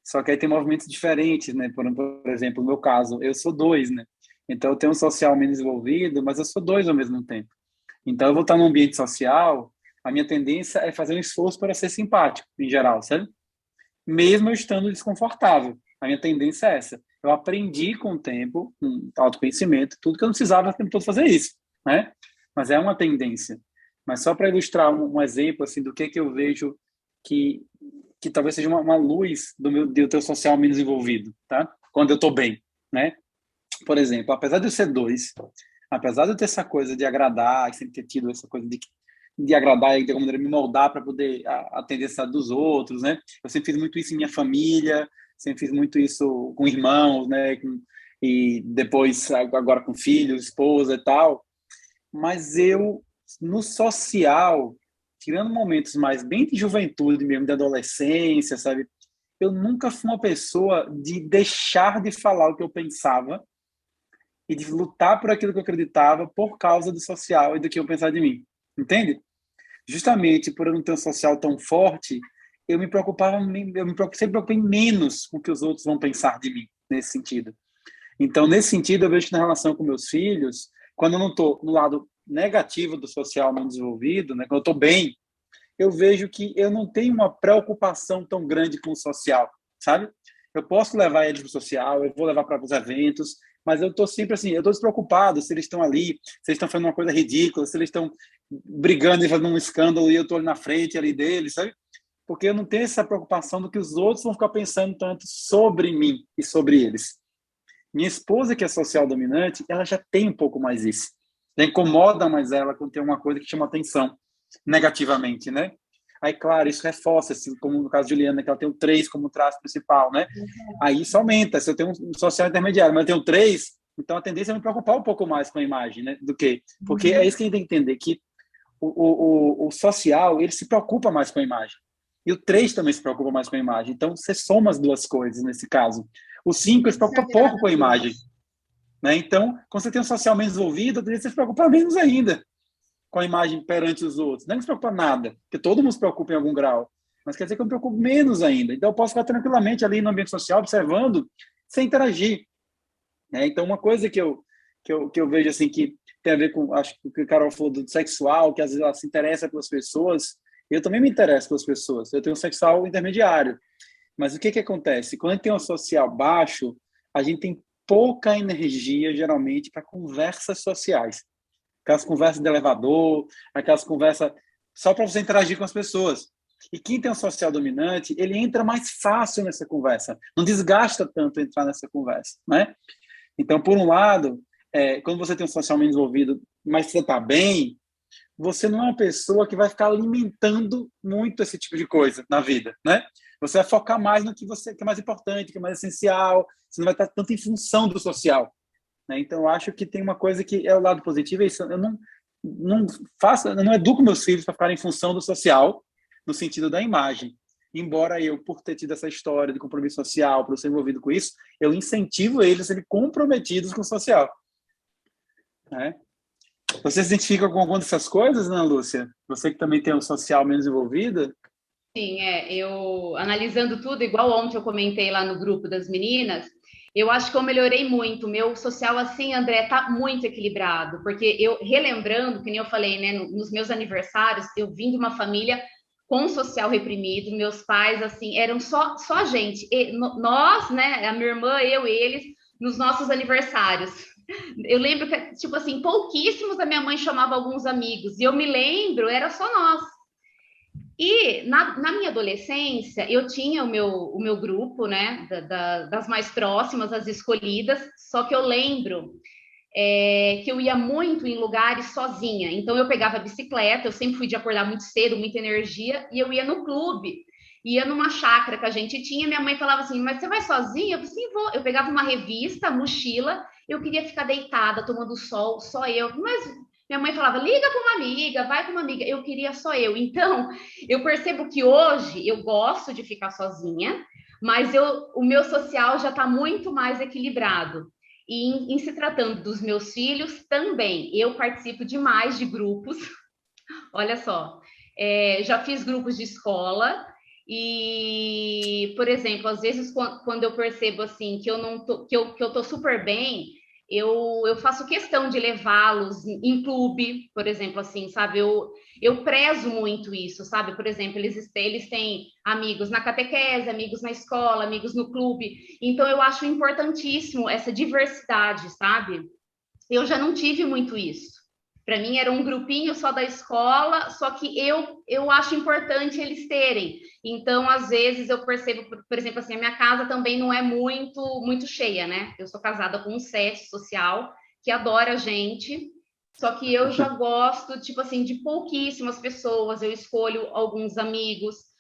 Só que aí tem movimentos diferentes, né? Por exemplo, no meu caso, eu sou 2, né? Então eu tenho um social menos envolvido, mas eu sou 2 ao mesmo tempo. Então eu vou estar num ambiente social, a minha tendência é fazer um esforço para ser simpático, em geral, sabe? Mesmo eu estando desconfortável. A minha tendência é essa. Eu aprendi com o tempo, com autoconhecimento, tudo que eu não precisava o tempo todo fazer isso, né? Mas é uma tendência. Mas só para ilustrar um exemplo assim do que eu vejo que que talvez seja uma luz do teu social menos envolvido, tá? Quando eu estou bem, né? Por exemplo, apesar de eu ser 2, apesar de eu ter essa coisa de agradar, sempre ter tido essa coisa de agradar e de alguma maneira me moldar para poder atender a necessidade dos outros, né? Eu sempre fiz muito isso em minha família, sempre fiz muito isso com irmãos, né? E depois agora com filhos, esposa e tal. Mas eu no social, tirando momentos mais bem de juventude mesmo, de adolescência, sabe? Eu nunca fui uma pessoa de deixar de falar o que eu pensava e de lutar por aquilo que eu acreditava por causa do social e do que eu pensava de mim. Entende? Justamente por eu não ter um social tão forte, sempre preocupei menos com o que os outros vão pensar de mim, nesse sentido. Então, nesse sentido, eu vejo que na relação com meus filhos, quando eu não estou no lado negativo do social não desenvolvido, né, quando eu estou bem, eu vejo que eu não tenho uma preocupação tão grande com o social, sabe? Eu posso levar eles para o social, eu vou levar para os eventos, mas eu estou sempre assim, eu estou despreocupado se eles estão ali, se eles estão fazendo uma coisa ridícula, se eles estão brigando e fazendo um escândalo e eu estou ali na frente ali deles, sabe? Porque eu não tenho essa preocupação do que os outros vão ficar pensando tanto sobre mim e sobre eles. Minha esposa, que é social dominante, ela já tem um pouco mais isso. Já incomoda mais ela quando tem uma coisa que chama atenção negativamente, né? Aí, claro, isso reforça, como no caso de Juliana, que ela tem o 3 como traço principal, né? Aí isso aumenta. Se eu tenho um social intermediário, mas eu tenho 3, então a tendência é me preocupar um pouco mais com a imagem, né? Do que. Porque é isso que a gente tem que entender, que o social, ele se preocupa mais com a imagem. E o 3 também se preocupa mais com a imagem. Então, você soma as duas coisas nesse caso. O 5 se preocupa pouco com a imagem. Né? Então, quando você tem um social menos desenvolvido, você se preocupa menos ainda com a imagem perante os outros. Não é que se preocupa nada, porque todo mundo se preocupa em algum grau. Mas quer dizer que eu me preocupo menos ainda. Então, eu posso ficar tranquilamente ali no ambiente social, observando, sem interagir. Né? Então, uma coisa que eu vejo assim, que tem a ver com, acho que o que a Carol falou do sexual, que às vezes ela se interessa pelas pessoas, eu também me interesso pelas pessoas. Eu tenho um sexual intermediário. Mas o que acontece? Quando a gente tem um social baixo, a gente tem pouca energia, geralmente, para conversas sociais. Aquelas conversas de elevador, aquelas conversas só para você interagir com as pessoas. E quem tem um social dominante, ele entra mais fácil nessa conversa. Não desgasta tanto entrar nessa conversa, né? Então, por um lado, quando você tem um social menos envolvido, mas você está bem, você não é uma pessoa que vai ficar alimentando muito esse tipo de coisa na vida, né? Você vai focar mais no que é mais importante, que é mais essencial. Você não vai estar tanto em função do social, né? Então, eu acho que tem uma coisa que é o lado positivo, é isso. Eu não educo meus filhos para ficarem em função do social, no sentido da imagem. embora eu, por ter tido essa história de compromisso social, por eu ser envolvido com isso, eu incentivo eles a serem comprometidos com o social. Né? Você se identifica com alguma dessas coisas, Ana Lúcia? Você que também tem o social menos envolvido? Sim, eu analisando tudo, igual ontem eu comentei lá no grupo das meninas, eu acho que eu melhorei muito. O meu social, assim, André, tá muito equilibrado, porque eu, relembrando, que nem eu falei, né, nos meus aniversários, eu vim de uma família com social reprimido, meus pais, assim, eram só a gente, nós, né, a minha irmã, eu, eles, nos nossos aniversários. Eu lembro que, tipo assim, pouquíssimos da minha mãe chamava alguns amigos, e eu me lembro, era só nós. E na minha adolescência, eu tinha o meu grupo, né, das mais próximas, as escolhidas, só que eu lembro que eu ia muito em lugares sozinha. Então, eu pegava a bicicleta, eu sempre fui de acordar muito cedo, muita energia, e eu ia no clube, ia numa chácara que a gente tinha. Minha mãe falava assim, mas você vai sozinha? Eu falei, sim, vou. Eu pegava uma revista, mochila, eu queria ficar deitada, tomando sol, só eu. Mas minha mãe falava, liga para uma amiga, vai com uma amiga. Eu queria só eu. Então, eu percebo que hoje eu gosto de ficar sozinha, mas o meu social já está muito mais equilibrado. E em se tratando dos meus filhos, também, eu participo demais de grupos. Olha só, já fiz grupos de escola e, por exemplo, às vezes quando eu percebo assim que eu não tô, que eu tô super bem, eu faço questão de levá-los em clube, por exemplo, assim, sabe? Eu prezo muito isso, sabe? Por exemplo, eles têm amigos na catequese, amigos na escola, amigos no clube. Então, eu acho importantíssimo essa diversidade, sabe? Eu já não tive muito isso. Para mim era um grupinho só da escola, só que eu acho importante eles terem. Então, às vezes eu percebo, por exemplo, assim, a minha casa também não é muito cheia, né? Eu sou casada com um sete social que adora a gente, só que eu já gosto, tipo assim, de pouquíssimas pessoas, eu escolho alguns amigos.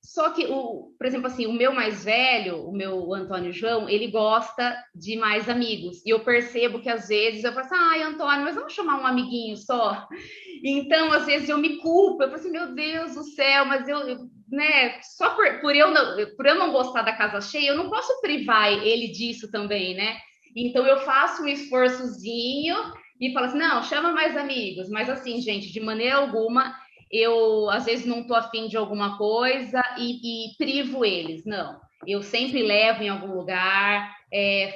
Só que, por exemplo, assim, o meu mais velho, o meu Antônio João, ele gosta de mais amigos. E eu percebo que, às vezes, eu falo assim, ai, Antônio, mas vamos chamar um amiguinho só? Então, às vezes, eu me culpo. Eu falo assim, meu Deus do céu, mas né, só por eu não gostar da casa cheia, eu não posso privar ele disso também, né? Então, eu faço um esforçozinho e falo assim, não, chama mais amigos. Mas, assim, gente, de maneira alguma eu às vezes não estou afim de alguma coisa e privo eles, não. Eu sempre levo em algum lugar,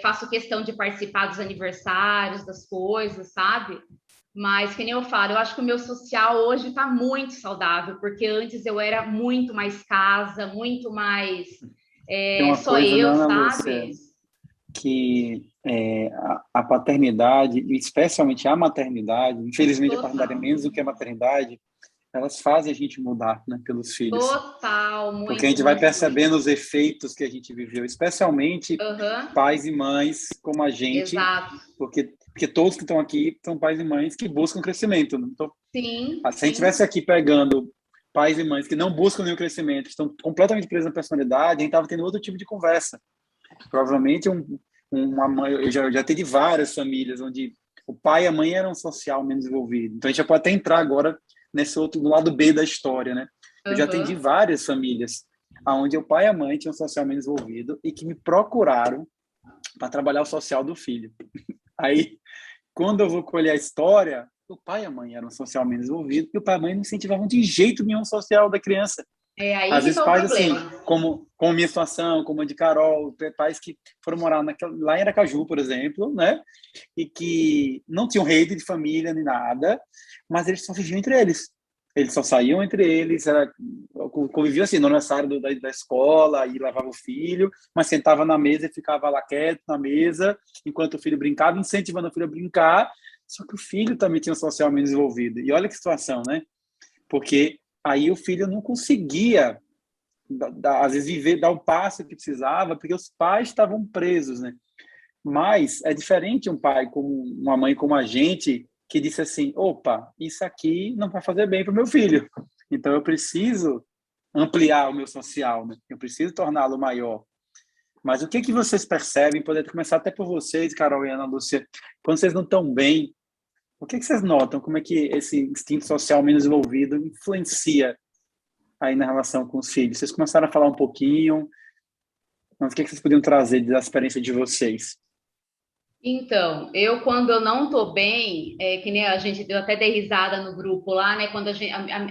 faço questão de participar dos aniversários, das coisas, sabe? Mas, que nem eu falo, eu acho que o meu social hoje está muito saudável, porque antes eu era muito mais casa, muito mais só coisa, eu, Ana sabe? Lúcia, que a paternidade, especialmente a maternidade, infelizmente a paternidade é menos do que a maternidade, elas fazem a gente mudar, né, pelos filhos. Total, muito. Porque a gente vai percebendo os efeitos que a gente viveu, especialmente pais e mães como a gente. Exato. Porque todos que estão aqui são pais e mães que buscam crescimento. Então, sim. Se a gente estivesse aqui pegando pais e mães que não buscam nenhum crescimento, estão completamente presos na personalidade, a gente estava tendo outro tipo de conversa. Provavelmente uma mãe, eu já tive várias famílias onde o pai e a mãe eram social menos desenvolvidos. Então a gente já pode até entrar agora nesse outro, no lado B da história, né? Eu já atendi várias famílias onde o pai e a mãe tinham social menos desenvolvido e que me procuraram para trabalhar o social do filho. Aí, quando eu vou colher a história, o pai e a mãe eram socialmente desenvolvidos e o pai e a mãe não incentivavam de jeito nenhum o social da criança. Aí às vezes pais assim, problema. como minha situação, como a de Carol, pais que foram morar lá em Aracaju, por exemplo, né? E que não tinham rede de família nem nada, mas eles só viviam entre eles. Eles só saíam entre eles, conviviam assim, no aniversário da escola, e levava o filho, mas sentava na mesa e ficava lá quieto na mesa, enquanto o filho brincava, incentivando o filho a brincar, só que o filho também tinha um social menos desenvolvido. E olha que situação, né? Porque aí o filho não conseguia, às vezes, dar o passo que precisava, porque os pais estavam presos, né? Mas é diferente um pai como uma mãe como a gente, que disse assim, opa, isso aqui não vai fazer bem para o meu filho. Então, eu preciso ampliar o meu social, né? Eu preciso torná-lo maior. Mas o que vocês percebem, poder começar até por vocês, Carol e Ana Lúcia, quando vocês não estão bem, o que vocês notam? Como é que esse instinto social menos desenvolvido influencia aí na relação com os filhos? Vocês começaram a falar um pouquinho, mas o que vocês podiam trazer da experiência de vocês? Então, quando eu não tô bem, que nem a gente deu até de risada no grupo lá, né? Quando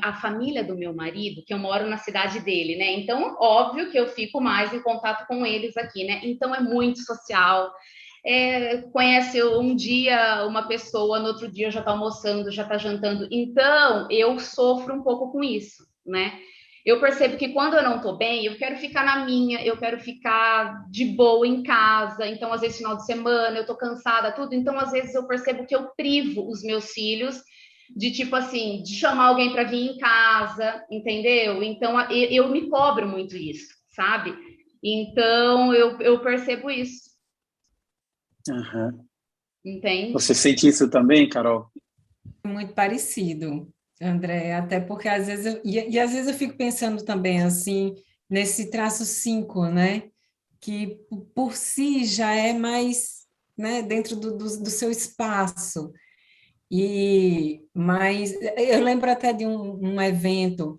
a família do meu marido, que eu moro na cidade dele, né? Então, óbvio que eu fico mais em contato com eles aqui, né? Então, é muito social. Conhece um dia uma pessoa, no outro dia já tá almoçando, já tá jantando. Então, eu sofro um pouco com isso, né? Eu percebo que quando eu não tô bem, eu quero ficar na minha, eu quero ficar de boa em casa. Então, às vezes, final de semana, eu tô cansada, tudo. Então, às vezes, eu percebo que eu privo os meus filhos de, tipo assim, de chamar alguém para vir em casa, entendeu? Então, eu me cobro muito isso, sabe? Então, eu percebo isso, Uhum. entende? Você sente isso também, Carol? Muito parecido, André, até porque às vezes e às vezes eu fico pensando também assim nesse traço 5, né? Que por si já é mais, né, dentro do seu espaço. Mas eu lembro até de um evento,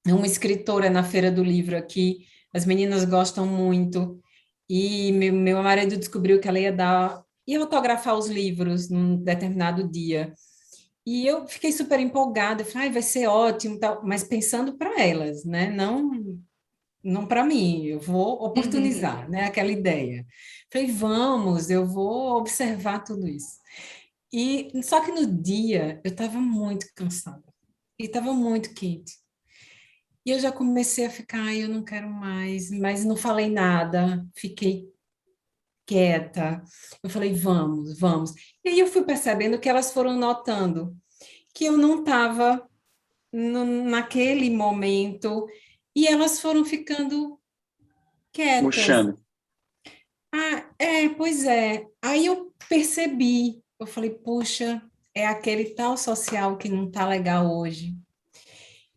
uma escritora na Feira do Livro aqui, as meninas gostam muito, e meu marido descobriu que ela ia autografar os livros num determinado dia. E eu fiquei super empolgada, falei, vai ser ótimo, tal, mas pensando para elas, né? Não para mim, eu vou oportunizar, né? Aquela ideia. Falei, vamos, eu vou observar tudo isso. E só que no dia eu estava muito cansada e estava muito quente. E eu já comecei a ficar, eu não quero mais, mas não falei nada, fiquei quieta. Eu falei, vamos, vamos. E aí eu fui percebendo que elas foram notando que eu não estava naquele momento e elas foram ficando quietas. Puxando. Pois é. Aí eu percebi, eu falei, puxa, é aquele tal social que não tá legal hoje.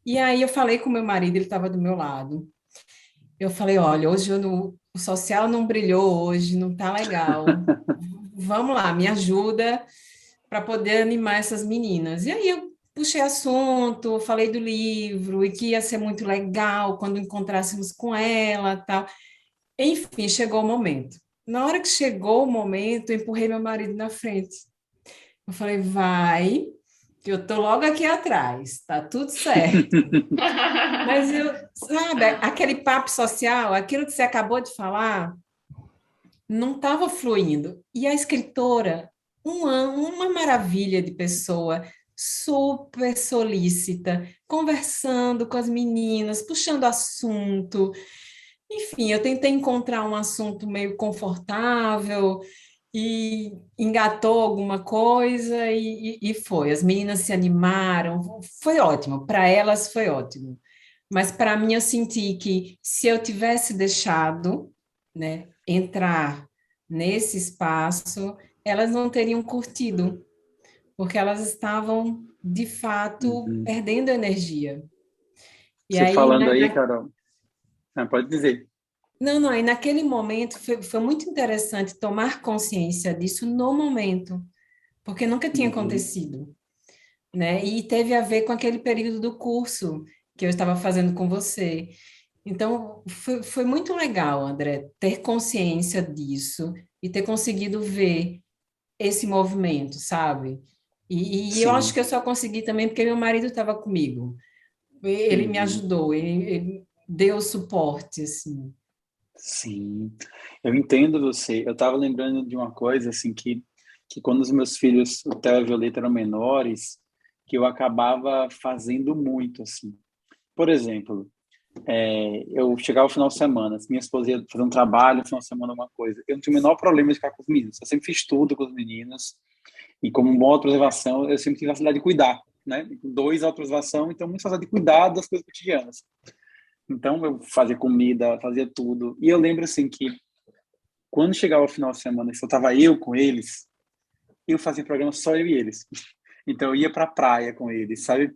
E aí eu falei com meu marido, ele estava do meu lado. Eu falei, olha, hoje o social não brilhou hoje, não tá legal. Vamos lá, me ajuda para poder animar essas meninas. E aí eu puxei assunto, falei do livro e que ia ser muito legal quando encontrássemos com ela, tal. Enfim, chegou o momento. Na hora que chegou o momento, eu empurrei meu marido na frente. Eu falei, vai, que eu tô logo aqui atrás, tá tudo certo. Mas sabe, aquele papo social, aquilo que você acabou de falar, não estava fluindo. E a escritora, uma maravilha de pessoa, super solícita, conversando com as meninas, puxando assunto. Enfim, eu tentei encontrar um assunto meio confortável e engatou alguma coisa e foi. As meninas se animaram, foi ótimo. Para elas foi ótimo. Mas para mim eu senti que se eu tivesse deixado, né, entrar nesse espaço, elas não teriam curtido, porque elas estavam de fato Uhum. perdendo energia. E Você aí, falando aí, Carol, pode dizer. não, e naquele momento foi muito interessante tomar consciência disso no momento, porque nunca tinha Uhum. acontecido, né? E teve a ver com aquele período do curso que eu estava fazendo com você. Então, foi muito legal, André, ter consciência disso e ter conseguido ver esse movimento, sabe? E eu acho Sim. que eu só consegui também porque meu marido estava comigo. Ele me Uhum. ajudou, ele deu suporte, assim. Sim, eu entendo você. Eu estava lembrando de uma coisa assim que quando os meus filhos, o Theo e a Violeta, eram menores, que eu acabava fazendo muito assim. Por exemplo, eu chegava no final de semana, minha esposa ia fazer um trabalho, no final de semana uma coisa. Eu não tinha o menor problema de ficar com os meninos. Eu sempre fiz tudo com os meninos e como uma boa observação, eu sempre tive a facilidade de cuidar, né? Dois, a observação, então muito facilidade de cuidar das coisas cotidianas. Então eu fazia comida, fazia tudo. E eu lembro assim que quando chegava o final de semana, que só tava eu com eles, eu fazia programa só eu e eles. Então eu ia pra praia com eles, sabe?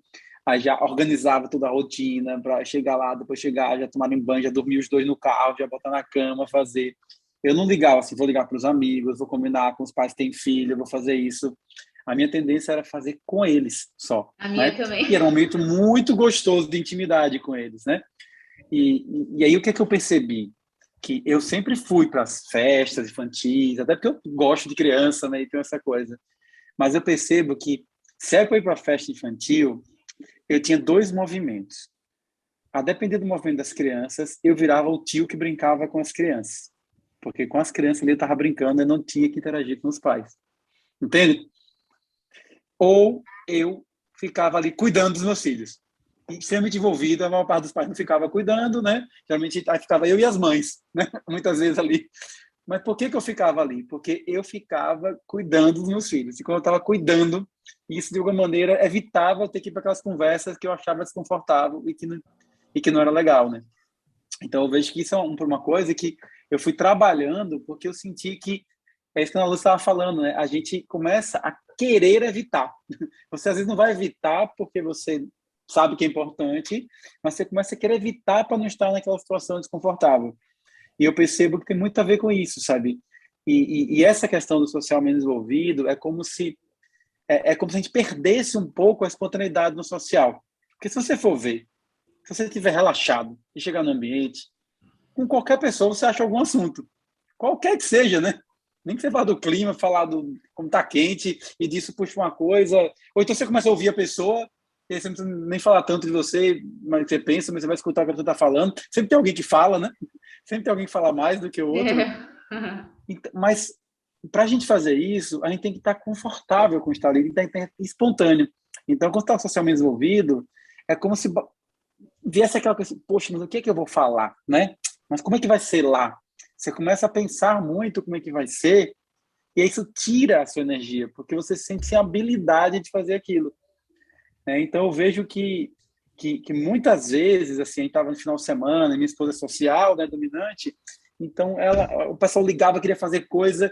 Aí já organizava toda a rotina para chegar lá, depois chegar, já tomar um banho, já dormir os dois no carro, já botar na cama, fazer. Eu não ligava assim, vou ligar para os amigos, vou combinar com os pais que têm filho, vou fazer isso. a minha tendência era fazer com eles só. A minha né? também. E era um momento muito gostoso de intimidade com eles, né? E aí o que é que eu percebi? Que eu sempre fui para as festas infantis, até porque eu gosto de criança, né? E tem essa coisa. Mas eu percebo que, se eu ir para a festa infantil, eu tinha dois movimentos. A depender do movimento das crianças, eu virava o tio que brincava com as crianças. Porque com as crianças ali eu estava brincando, eu não tinha que interagir com os pais. Entende? Ou eu ficava ali cuidando dos meus filhos. Extremamente envolvido, a maior parte dos pais não ficava cuidando, né? Geralmente aí ficava eu e as mães, né? Muitas vezes ali. Mas por que eu ficava ali? Porque eu ficava cuidando dos meus filhos. E quando eu estava cuidando, isso de alguma maneira evitava ter que ir para aquelas conversas que eu achava desconfortável e que não era legal, né? Então eu vejo que isso é uma coisa que eu fui trabalhando porque eu senti que é isso que a Ana Lúcia estava falando, né? A gente começa a querer evitar. Você às vezes não vai evitar porque você sabe que é importante, mas você começa a querer evitar para não estar naquela situação desconfortável. E eu percebo que tem muito a ver com isso, sabe? E essa questão do social menos envolvido é como se a gente perdesse um pouco a espontaneidade no social. Porque se você for ver, se você estiver relaxado e chegar no ambiente, com qualquer pessoa você acha algum assunto. Qualquer que seja, né? Nem que você fale do clima, falar do como tá quente e disso puxa uma coisa. Ou então você começa a ouvir a pessoa e aí você não precisa nem falar tanto de você, mas você pensa, mas você vai escutar o que a pessoa está falando. Sempre tem alguém que fala, né? Sempre tem alguém que fala mais do que o outro. Mas para a gente fazer isso, a gente tem que estar confortável com estar ali, tem que estar espontâneo. Então, quando está socialmente envolvido, é como se viesse aquela coisa, poxa, mas o que é que eu vou falar, né? Mas como é que vai ser lá? Você começa a pensar muito como é que vai ser, e aí isso tira a sua energia, porque você sente sem habilidade de fazer aquilo. Então, eu vejo que muitas vezes, assim, a gente estava no final de semana, minha esposa é social, né, dominante, então o pessoal ligava, queria fazer coisa,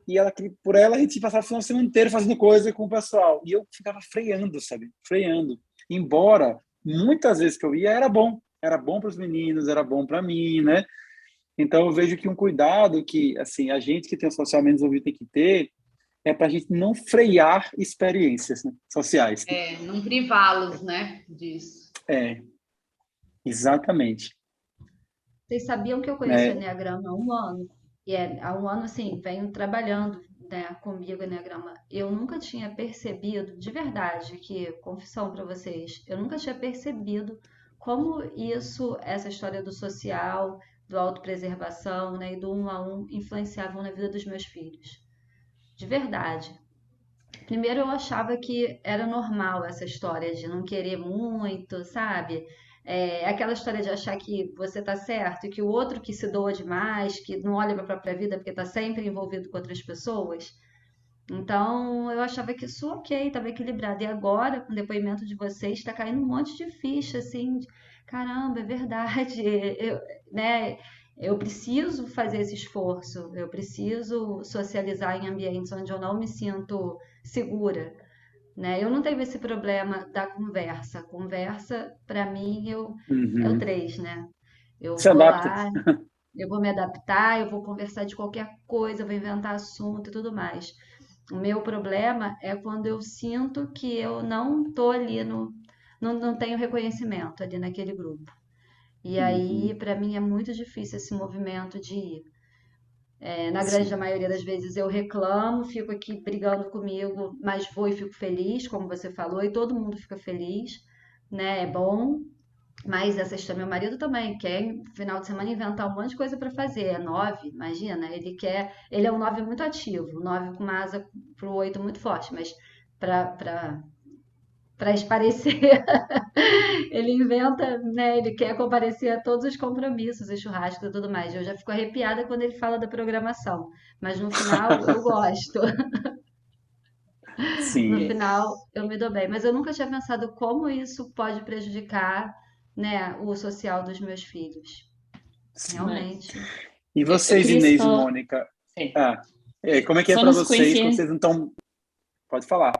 e por ela a gente passava o final de semana inteiro fazendo coisa com o pessoal, e eu ficava freando, sabe? Freando. Embora, muitas vezes que eu ia, era bom para os meninos, era bom para mim, né? Então, eu vejo que um cuidado que, assim, a gente que tem o social menos ouvido tem que ter é para a gente não frear experiências, né, sociais. Não privá-los, né, disso. Exatamente. Vocês sabiam que eu conheço o Enneagrama há um ano? E há um ano, assim, venho trabalhando, né, comigo o Enneagrama. Eu nunca tinha percebido, de verdade, confissão para vocês, eu nunca tinha percebido como essa história do social, do autopreservação, né, e do 1 a 1 influenciavam na vida dos meus filhos. De verdade. Primeiro eu achava que era normal essa história de não querer muito, sabe? Aquela história de achar que você tá certo e que o outro que se doa demais, que não olha para a própria vida porque tá sempre envolvido com outras pessoas. Então eu achava que isso ok, estava equilibrado. E agora, com o depoimento de vocês, está caindo um monte de ficha, assim, caramba, é verdade, né? Eu preciso fazer esse esforço, eu preciso socializar em ambientes onde eu não me sinto segura, né? Eu não tenho esse problema da conversa. Conversa, para mim, é o 3, né? Eu Se vou adapta. lá, eu vou me adaptar, eu vou conversar de qualquer coisa, vou inventar assunto e tudo mais. O meu problema é quando eu sinto que eu não tô ali não tenho reconhecimento ali naquele grupo. E aí, para mim, é muito difícil esse movimento de ir. Na grande maioria das vezes eu reclamo, fico aqui brigando comigo, mas vou e fico feliz, como você falou, e todo mundo fica feliz, né? É bom. Mas essa história, meu marido também quer, no final de semana, inventar um monte de coisa para fazer. É 9, imagina, ele é um 9 muito ativo, 9 com uma asa pro 8 muito forte, mas para esparecer, ele inventa, né? Ele quer comparecer a todos os compromissos e churrascos e tudo mais. Eu já fico arrepiada quando ele fala da programação, mas no final eu gosto. No Sim. final eu me dou bem, mas eu nunca tinha pensado como isso pode prejudicar, né, o social dos meus filhos. Realmente. E Eu vocês, queria Inês e só... Mônica? Sim. Como é que é Só para na vocês sequência... quando vocês não estão... Pode falar.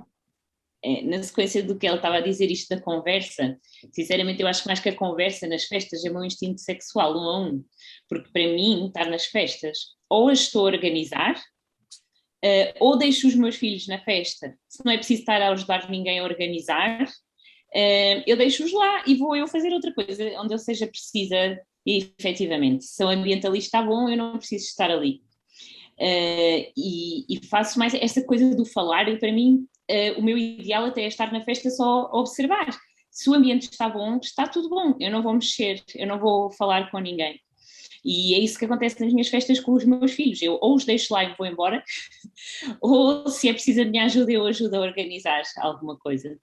Na sequência do que ela estava a dizer, isto da conversa, sinceramente eu acho que mais que a conversa nas festas é o meu instinto sexual 1 a 1, porque para mim estar nas festas ou as estou a organizar ou deixo os meus filhos na festa, se não é preciso estar a ajudar ninguém a organizar, eu deixo-os lá e vou eu fazer outra coisa, onde eu seja precisa, e efetivamente, se o ambientalista está bom, eu não preciso estar ali. E faço mais esta coisa do falar, e para mim, o meu ideal até é estar na festa só a observar. Se o ambiente está bom, está tudo bom, eu não vou mexer, eu não vou falar com ninguém. E é isso que acontece nas minhas festas com os meus filhos. Eu ou os deixo lá e vou embora, ou se é preciso a minha ajuda, eu ajudo a organizar alguma coisa.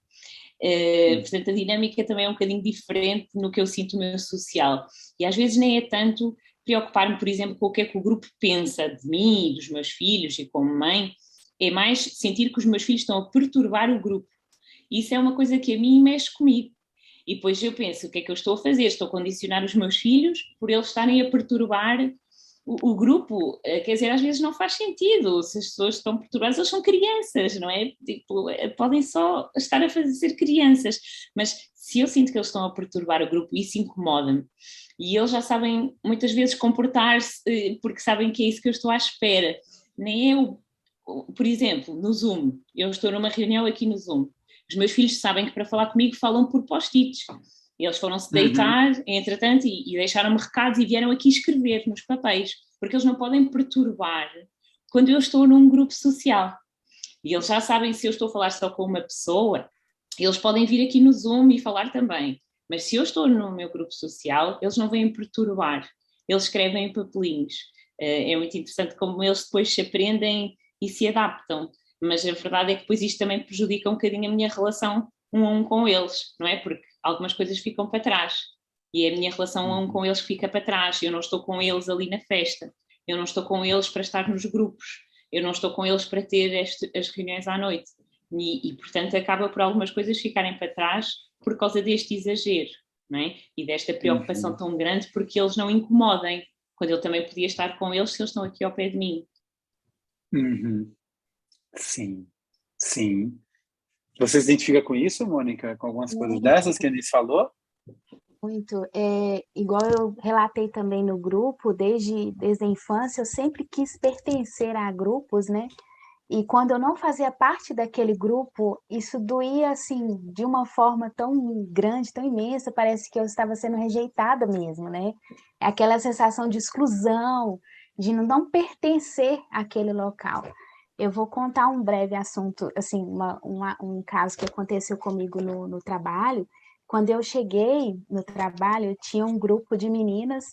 Portanto, a dinâmica também é um bocadinho diferente no que eu sinto no meu social. E às vezes nem é tanto preocupar-me, por exemplo, com o que é que o grupo pensa de mim, dos meus filhos e como mãe, é mais sentir que os meus filhos estão a perturbar o grupo. E isso é uma coisa que a mim mexe comigo. E depois eu penso, o que é que eu estou a fazer? Estou a condicionar os meus filhos por eles estarem a perturbar o grupo. Quer dizer, às vezes não faz sentido. Se as pessoas estão perturbadas, eles são crianças, não é? Tipo, podem só estar a fazer crianças. Mas se eu sinto que eles estão a perturbar o grupo, isso incomoda-me. E eles já sabem, muitas vezes, comportar-se, porque sabem que é isso que eu estou à espera. Nem eu, por exemplo, no Zoom. Eu estou numa reunião aqui no Zoom. Os meus filhos sabem que para falar comigo falam por post-its. Eles foram-se deitar, entretanto, e deixaram-me recados e vieram aqui escrever nos papéis, porque eles não podem perturbar quando eu estou num grupo social. E eles já sabem, se eu estou a falar só com uma pessoa, eles podem vir aqui no Zoom e falar também. Mas se eu estou no meu grupo social, eles não vêm perturbar. Eles escrevem em papelinhos. É muito interessante como eles depois se aprendem e se adaptam. Mas a verdade é que depois isto também prejudica um bocadinho a minha relação um a um com eles, não é? Porque algumas coisas ficam para trás e é a minha relação um a um com eles fica para trás. Eu não estou com eles ali na festa, eu não estou com eles para estar nos grupos, eu não estou com eles para ter as reuniões à noite e, portanto, acaba por algumas coisas ficarem para trás por causa deste exagero, não é? E desta preocupação tão grande porque eles não incomodem, quando eu também podia estar com eles se eles estão aqui ao pé de mim. Sim, sim. Você se identifica com isso, Mônica? Com algumas coisas dessas que a Eunice falou? Muito. Igual eu relatei também no grupo, desde a infância, eu sempre quis pertencer a grupos, né? E quando eu não fazia parte daquele grupo, isso doía, assim, de uma forma tão grande, tão imensa, parece que eu estava sendo rejeitada mesmo, né? Aquela sensação de exclusão, de não pertencer àquele local. Eu vou contar um breve assunto, assim, um caso que aconteceu comigo no trabalho. Quando eu cheguei no trabalho, eu tinha um grupo de meninas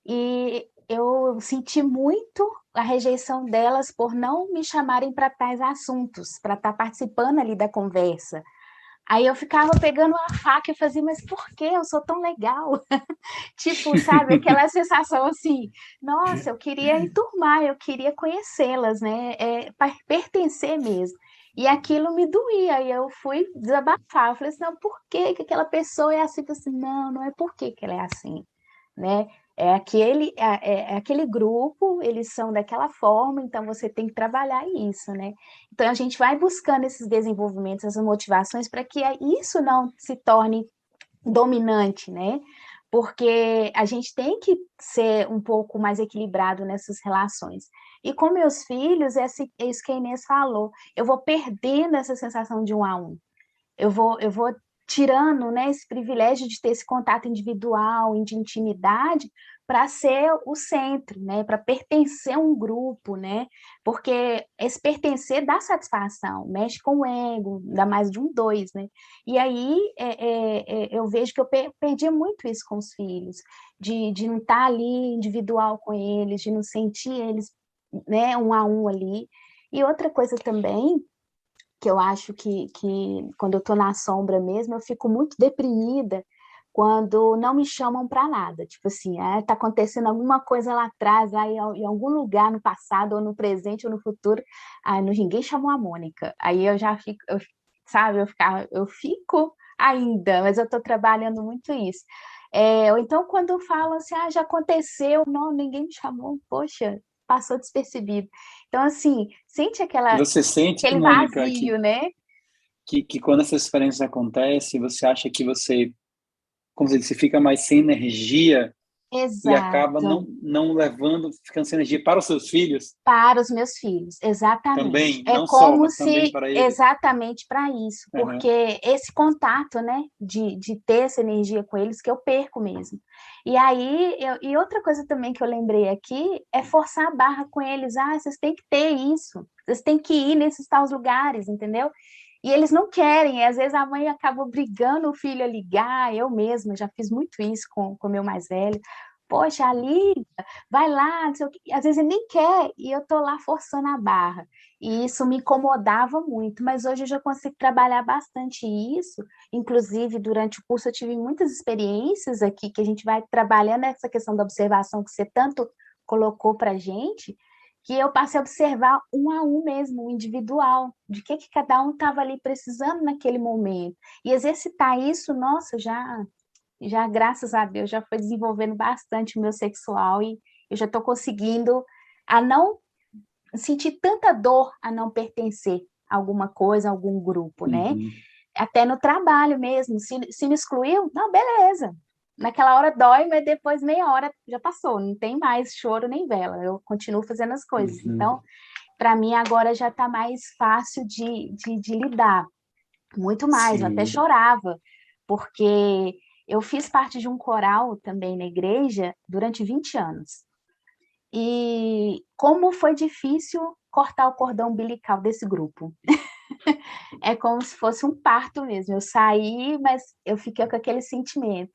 e eu senti muito a rejeição delas por não me chamarem para tais assuntos, para estar participando ali da conversa. Aí eu ficava pegando a faca e fazia, mas por que eu sou tão legal? Tipo, sabe, aquela sensação assim, nossa, eu queria enturmar, eu queria conhecê-las, né? Pertencer mesmo. E aquilo me doía, e eu fui desabafar. Eu falei assim, não, por que aquela pessoa é assim? Eu falei assim, não é por que ela é assim, né? Aquele grupo, eles são daquela forma, então você tem que trabalhar isso, né? Então a gente vai buscando esses desenvolvimentos, essas motivações para que isso não se torne dominante, né? Porque a gente tem que ser um pouco mais equilibrado nessas relações. E com meus filhos, é isso que a Inês falou, eu vou perdendo essa sensação de um a um. Eu vou tirando, né, esse privilégio de ter esse contato individual, de intimidade, para ser o centro, né, para pertencer a um grupo, né, porque esse pertencer dá satisfação, mexe com o ego, dá mais de um dois, né, e aí eu vejo que eu perdi muito isso com os filhos, de não estar ali individual com eles, de não sentir eles, né, um a um ali. E outra coisa também, que eu acho que quando eu estou na sombra mesmo, eu fico muito deprimida quando não me chamam para nada. Tipo assim, tá acontecendo alguma coisa lá atrás, lá em algum lugar no passado, ou no presente, ou no futuro, ninguém chamou a Mônica. Aí eu já fico, sabe, eu fico ainda, mas eu estou trabalhando muito isso. Ou então quando falam assim, já aconteceu, não, ninguém me chamou, poxa, passou despercebido. Então, assim, sente Você sente, aquele Mônica, vazio, né? que quando essas experiências acontecem, você acha que você, como você disse, fica mais sem energia e acaba Exato. não levando, ficando sem energia para os seus filhos Para os meus filhos, exatamente. também, É não só, como mas também se para eles. exatamente para isso, Aham. porque esse contato, né, de ter essa energia com eles que eu perco mesmo. E aí, e outra coisa também que eu lembrei aqui é forçar a barra com eles. Ah, vocês têm que ter isso, vocês têm que ir nesses tais lugares, entendeu? E eles não querem, e às vezes a mãe acaba obrigando o filho a ligar, eu mesma já fiz muito isso com o meu mais velho. Poxa, ali vai lá, não sei o quê. Às vezes ele nem quer e eu tô lá forçando a barra. E isso me incomodava muito, mas hoje eu já consigo trabalhar bastante isso. Inclusive, durante o curso eu tive muitas experiências aqui que a gente vai trabalhando essa questão da observação que você tanto colocou para gente, que eu passei a observar um a um mesmo, o individual, de que cada um estava ali precisando naquele momento. E exercitar isso, nossa, já graças a Deus, já foi desenvolvendo bastante o meu sexual e eu já estou conseguindo a não sentir tanta dor a não pertencer a alguma coisa, a algum grupo, né? Uhum. Até no trabalho mesmo, se me excluiu, não, beleza. Naquela hora dói, mas depois meia hora já passou, não tem mais choro nem vela, eu continuo fazendo as coisas. Uhum. Então, para mim agora já está mais fácil de lidar, muito mais, eu até Sim. chorava, porque eu fiz parte de um coral também na igreja durante 20 anos. E como foi difícil cortar o cordão umbilical desse grupo. É como se fosse um parto mesmo. Eu saí, mas eu fiquei com aquele sentimento.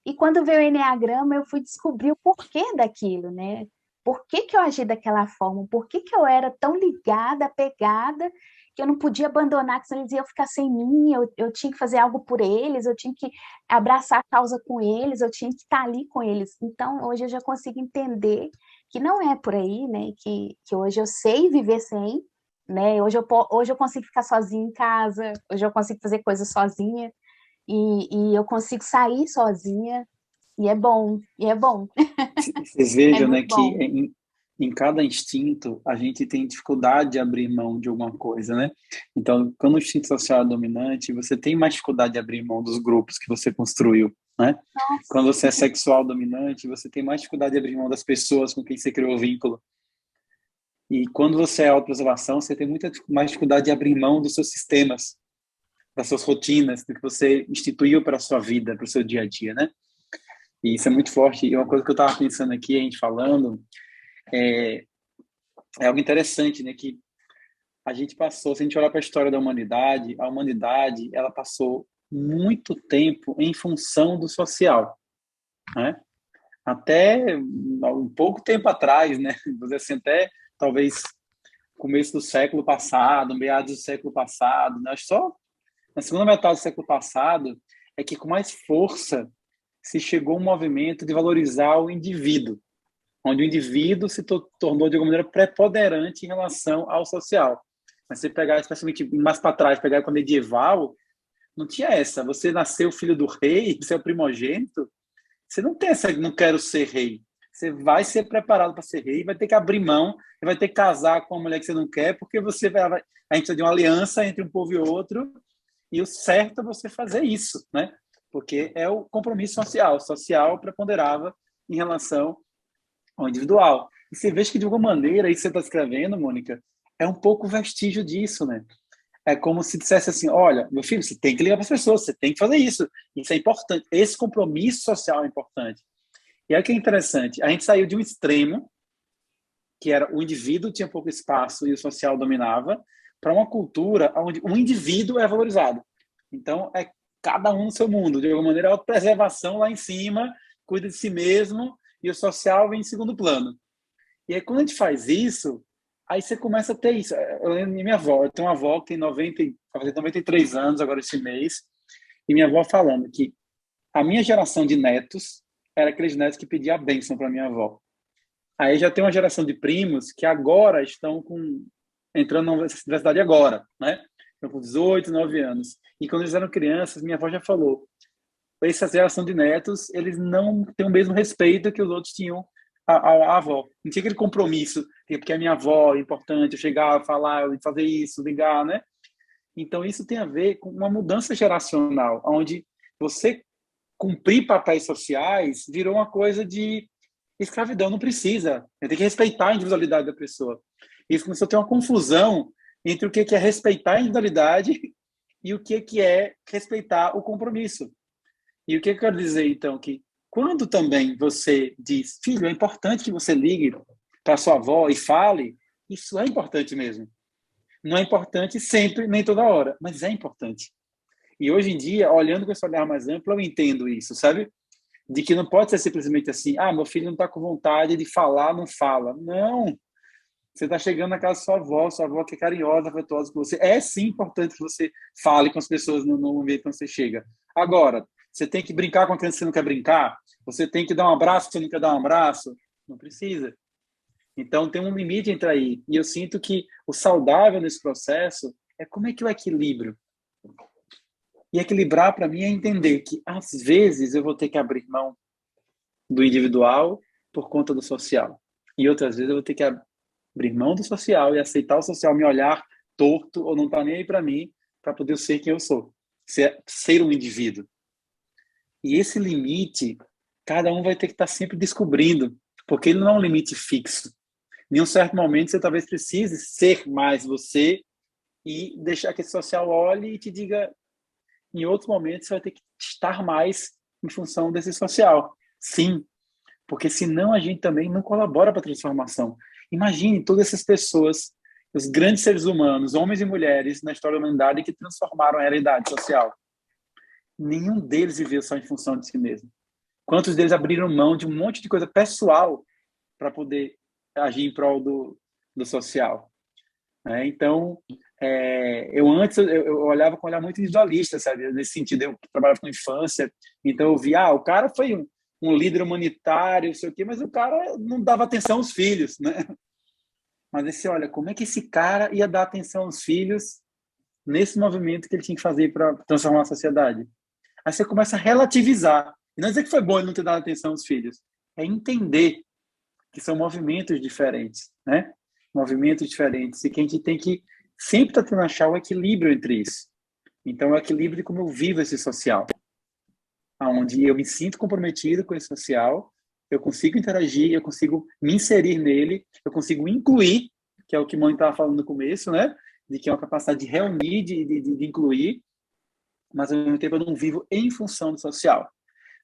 E quando veio o enneagrama, eu fui descobrir o porquê daquilo, né? Por que que eu agi daquela forma? Por que que eu era tão ligada, apegada, que eu não podia abandonar, que senão eles iam ficar sem mim, eu tinha que fazer algo por eles, eu tinha que abraçar a causa com eles, eu tinha que estar ali com eles. Então, hoje eu já consigo entender que não é por aí, né? Que hoje eu sei viver sem, né? Hoje eu consigo ficar sozinha em casa, hoje eu consigo fazer coisas sozinha, e eu consigo sair sozinha, e é bom, e é bom, Vocês é vejam, né, muito que bom. em cada instinto a gente tem dificuldade de abrir mão de alguma coisa, né? Então, quando o instinto social é dominante, você tem mais dificuldade de abrir mão dos grupos que você construiu, né? Quando Nossa, você é sexual dominante, você tem mais dificuldade de abrir mão das pessoas com quem você criou o vínculo. E quando você é autopreservação, você tem muita mais dificuldade de abrir mão dos seus sistemas, das suas rotinas, do que você instituiu para a sua vida, para o seu dia a dia, né? E isso é muito forte. E uma coisa que eu estava pensando aqui, a gente falando, é, é algo interessante, né? Que a gente passou, se a gente olhar para a história da humanidade, a humanidade, ela passou muito tempo em função do social, né? Até um pouco tempo atrás, né? Vou dizer assim, até talvez começo do século passado, meados do século passado, né? Só na segunda metade do século passado é que com mais força se chegou um movimento de valorizar o indivíduo, onde o indivíduo se tornou de alguma maneira preponderante em relação ao social. Mas se pegar especialmente mais para trás, pegar com a medieval, não tinha essa. Você nasceu filho do rei, você é o primogênito, você não tem essa, não quero ser rei. Você vai ser preparado para ser rei, vai ter que abrir mão, vai ter que casar com uma mulher que você não quer, porque você vai, a gente precisa de uma aliança entre um povo e outro, e o certo é você fazer isso, né? Porque é o compromisso social. O social preponderava em relação ao individual. E você vê que, de alguma maneira, isso que você está escrevendo, Mônica, é um pouco vestígio disso, né? É como se dissesse assim, olha, meu filho, você tem que ligar para as pessoas, você tem que fazer isso. Isso é importante. Esse compromisso social é importante. E aí que é interessante, a gente saiu de um extremo, que era o indivíduo tinha pouco espaço e o social dominava, para uma cultura onde o indivíduo é valorizado. Então, é cada um no seu mundo. De alguma maneira, a autopreservação lá em cima, cuida de si mesmo, e o social vem em segundo plano. E aí, quando a gente faz isso, aí você começa a ter isso. Eu lembro de minha avó, eu tenho uma avó que tem 93 anos agora esse mês, e minha avó falando que a minha geração de netos era aqueles netos que pediam a bênção para minha avó. Aí já tem uma geração de primos que agora estão entrando na universidade agora, né? Estão com 18, 9 anos. E quando eles eram crianças, minha avó já falou, essa geração de netos, eles não têm o mesmo respeito que os outros tinham à avó. Não tinha aquele compromisso, porque a minha avó é importante, eu chegar, falar, fazer isso, ligar, né? Então, isso tem a ver com uma mudança geracional, onde você cumprir papéis sociais virou uma coisa de escravidão, não precisa. Tem que respeitar a individualidade da pessoa. Isso começou a ter uma confusão entre o que é respeitar a individualidade e o que é respeitar o compromisso. E o que eu quero dizer, então, que quando também você diz, filho, é importante que você ligue para sua avó e fale, isso é importante mesmo. Não é importante sempre, nem toda hora, mas é importante. E hoje em dia, olhando com esse olhar mais amplo, eu entendo isso, sabe? De que não pode ser simplesmente assim, meu filho não está com vontade de falar, não fala. Não! Você está chegando na casa da sua avó que é carinhosa, afetuosa com você. É sim importante que você fale com as pessoas no ambiente que você chega. Agora, você tem que brincar com a criança que você não quer brincar? Você tem que dar um abraço que você não quer dar um abraço? Não precisa. Então, tem um limite entre aí. E eu sinto que o saudável nesse processo é como é que o equilíbrio. E equilibrar, para mim, é entender que, às vezes, eu vou ter que abrir mão do individual por conta do social. E outras vezes eu vou ter que abrir mão do social e aceitar o social me olhar torto ou não tá nem aí para mim, para poder ser quem eu sou. Ser um indivíduo. E esse limite, cada um vai ter que estar sempre descobrindo, porque ele não é um limite fixo. Em um certo momento, você talvez precise ser mais você e deixar que esse social olhe e te diga. Em outro momento, você vai ter que estar mais em função desse social. Sim, porque senão a gente também não colabora para a transformação. Imagine todas essas pessoas, os grandes seres humanos, homens e mulheres na história da humanidade que transformaram a realidade social. Nenhum deles viveu só em função de si mesmo. Quantos deles abriram mão de um monte de coisa pessoal para poder agir em prol do social? Então, eu antes eu olhava com um olhar muito individualista, sabe? Nesse sentido, eu trabalhava com infância, então eu via, o cara foi um líder humanitário, não sei o quê, mas o cara não dava atenção aos filhos, né? Mas aí você olha, como é que esse cara ia dar atenção aos filhos nesse movimento que ele tinha que fazer para transformar a sociedade? Aí você começa a relativizar. E não é dizer que foi bom ele não ter dado atenção aos filhos, é entender que são movimentos diferentes, né? Movimentos diferentes, e que a gente tem que sempre estar tentando achar o equilíbrio entre isso. Então, o equilíbrio de como eu vivo esse social. Onde eu me sinto comprometido com esse social, eu consigo interagir, eu consigo me inserir nele, eu consigo incluir, que é o que a mãe estava falando no começo, né? De que é uma capacidade de reunir, de incluir, mas ao mesmo tempo eu não vivo em função do social.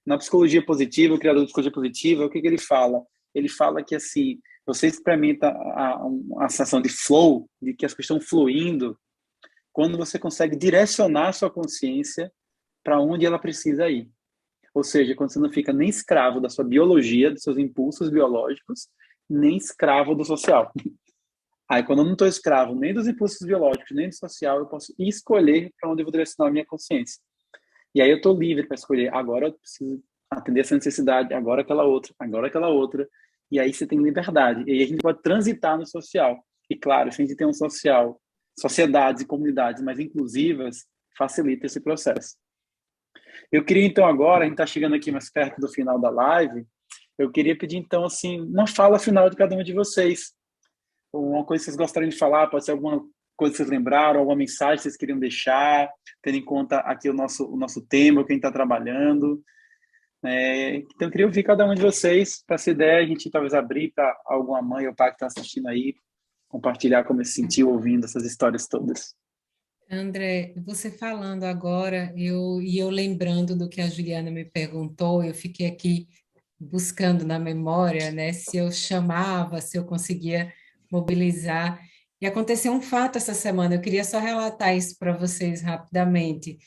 Na psicologia positiva, o criador da psicologia positiva, o que ele fala? Ele fala que, assim, você experimenta a sensação de flow, de que as coisas estão fluindo, quando você consegue direcionar a sua consciência para onde ela precisa ir. Ou seja, quando você não fica nem escravo da sua biologia, dos seus impulsos biológicos, nem escravo do social. Aí, quando eu não estou escravo nem dos impulsos biológicos, nem do social, eu posso escolher para onde eu vou direcionar a minha consciência. E aí eu estou livre para escolher. Agora eu preciso atender essa necessidade, agora aquela outra. E aí você tem liberdade. E aí a gente pode transitar no social. E claro, se a gente tem um social, sociedades e comunidades mais inclusivas, facilita esse processo. Eu queria então agora, a gente está chegando aqui mais perto do final da live, eu queria pedir então assim, uma fala final de cada um de vocês. Uma coisa que vocês gostariam de falar, pode ser alguma coisa que vocês lembraram, alguma mensagem que vocês queriam deixar, tendo em conta aqui o nosso tema, quem está trabalhando. Então eu queria ouvir cada um de vocês, para essa ideia a gente talvez abrir para alguma mãe ou pai que está assistindo aí, compartilhar como se sentiu ouvindo essas histórias todas. André, você falando agora, eu lembrando do que a Juliana me perguntou, eu fiquei aqui buscando na memória, né, se eu chamava, se eu conseguia mobilizar. E aconteceu um fato essa semana, eu queria só relatar isso para vocês rapidamente.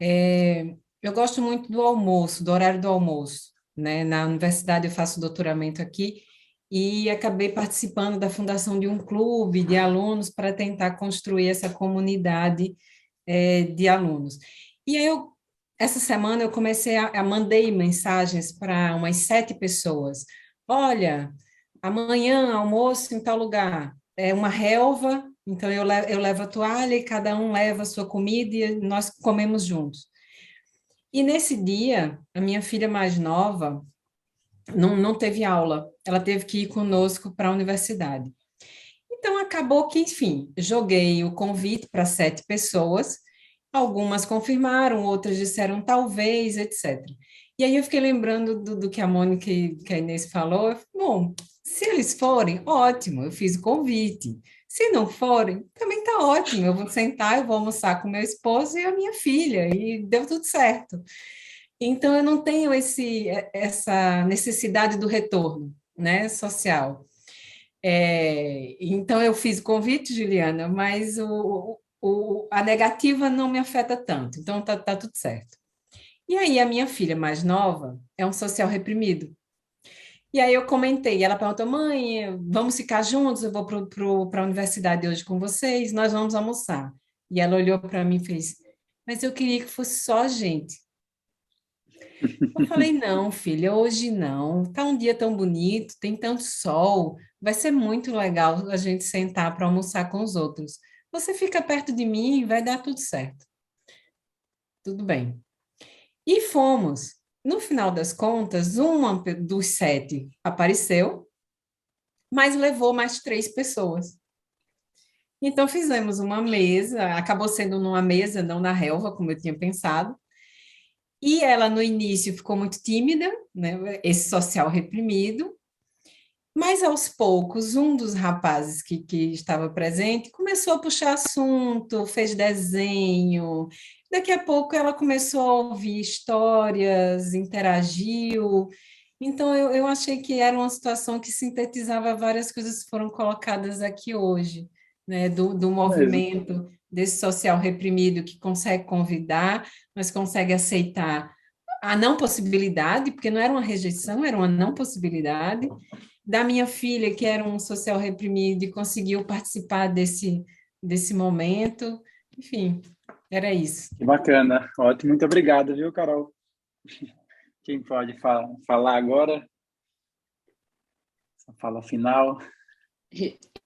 Eu gosto muito do almoço, do horário do almoço, né? Na universidade eu faço doutoramento aqui e acabei participando da fundação de um clube de alunos para tentar construir essa comunidade de alunos. E aí essa semana eu comecei mandei mensagens para umas 7 pessoas. Olha, amanhã almoço em tal lugar, é uma relva, então eu levo a toalha e cada um leva a sua comida e nós comemos juntos. E nesse dia, a minha filha mais nova não teve aula, ela teve que ir conosco para a universidade. Então, acabou que, enfim, joguei o convite para 7 pessoas, Algumas confirmaram, outras disseram talvez, etc. E aí eu fiquei lembrando do que a Mônica e que a Inês falou. Eu falei, bom, se eles forem, ótimo, eu fiz o convite. Se não forem, também está ótimo. Eu vou sentar, eu vou almoçar com meu esposo e a minha filha, e deu tudo certo. Então, eu não tenho essa necessidade do retorno, né, social. Então, eu fiz o convite, Juliana, mas a negativa não me afeta tanto. Então, tá tudo certo. E aí, a minha filha mais nova é um social reprimido. E aí eu comentei, ela perguntou, mãe, vamos ficar juntos? Eu vou para a universidade hoje com vocês, nós vamos almoçar. E ela olhou para mim e fez, mas eu queria que fosse só a gente. Eu falei, não, filha, hoje não. Tá um dia tão bonito, tem tanto sol, vai ser muito legal a gente sentar para almoçar com os outros. Você fica perto de mim e vai dar tudo certo. Tudo bem. E fomos. No final das contas, uma dos 7 apareceu, mas levou mais 3 pessoas. Então fizemos uma mesa, acabou sendo numa mesa, não na relva, como eu tinha pensado. E ela, no início, ficou muito tímida, né? Esse social reprimido, mas aos poucos, um dos rapazes que estava presente começou a puxar assunto, fez desenho. Daqui a pouco ela começou a ouvir histórias, interagiu. Então, eu achei que era uma situação que sintetizava várias coisas que foram colocadas aqui hoje, né? Do Mesmo. movimento desse social reprimido que consegue convidar, mas consegue aceitar a não possibilidade, porque não era uma rejeição, era uma não possibilidade, da minha filha, que era um social reprimido e conseguiu participar desse momento. Enfim, era isso. Que bacana. Ótimo. Muito obrigado, viu, Carol? Quem pode falar agora? Fala final.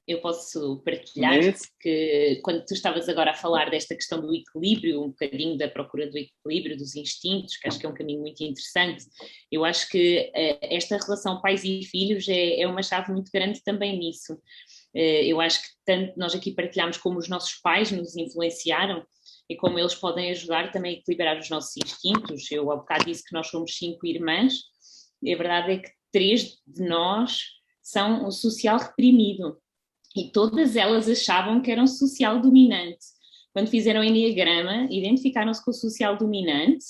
Eu posso partilhar Inês? que quando tu estavas agora a falar desta questão do equilíbrio, um bocadinho da procura do equilíbrio, dos instintos, que acho que é um caminho muito interessante, eu acho que esta relação pais e filhos é uma chave muito grande também nisso. Eu acho que tanto nós aqui partilhamos como os nossos pais nos influenciaram e como eles podem ajudar também a equilibrar os nossos instintos. Eu há bocado disse que nós somos 5 irmãs, e a verdade é que 3 de nós são o social reprimido. E todas elas achavam que eram social dominante. Quando fizeram o enneagrama, identificaram-se com o social dominante,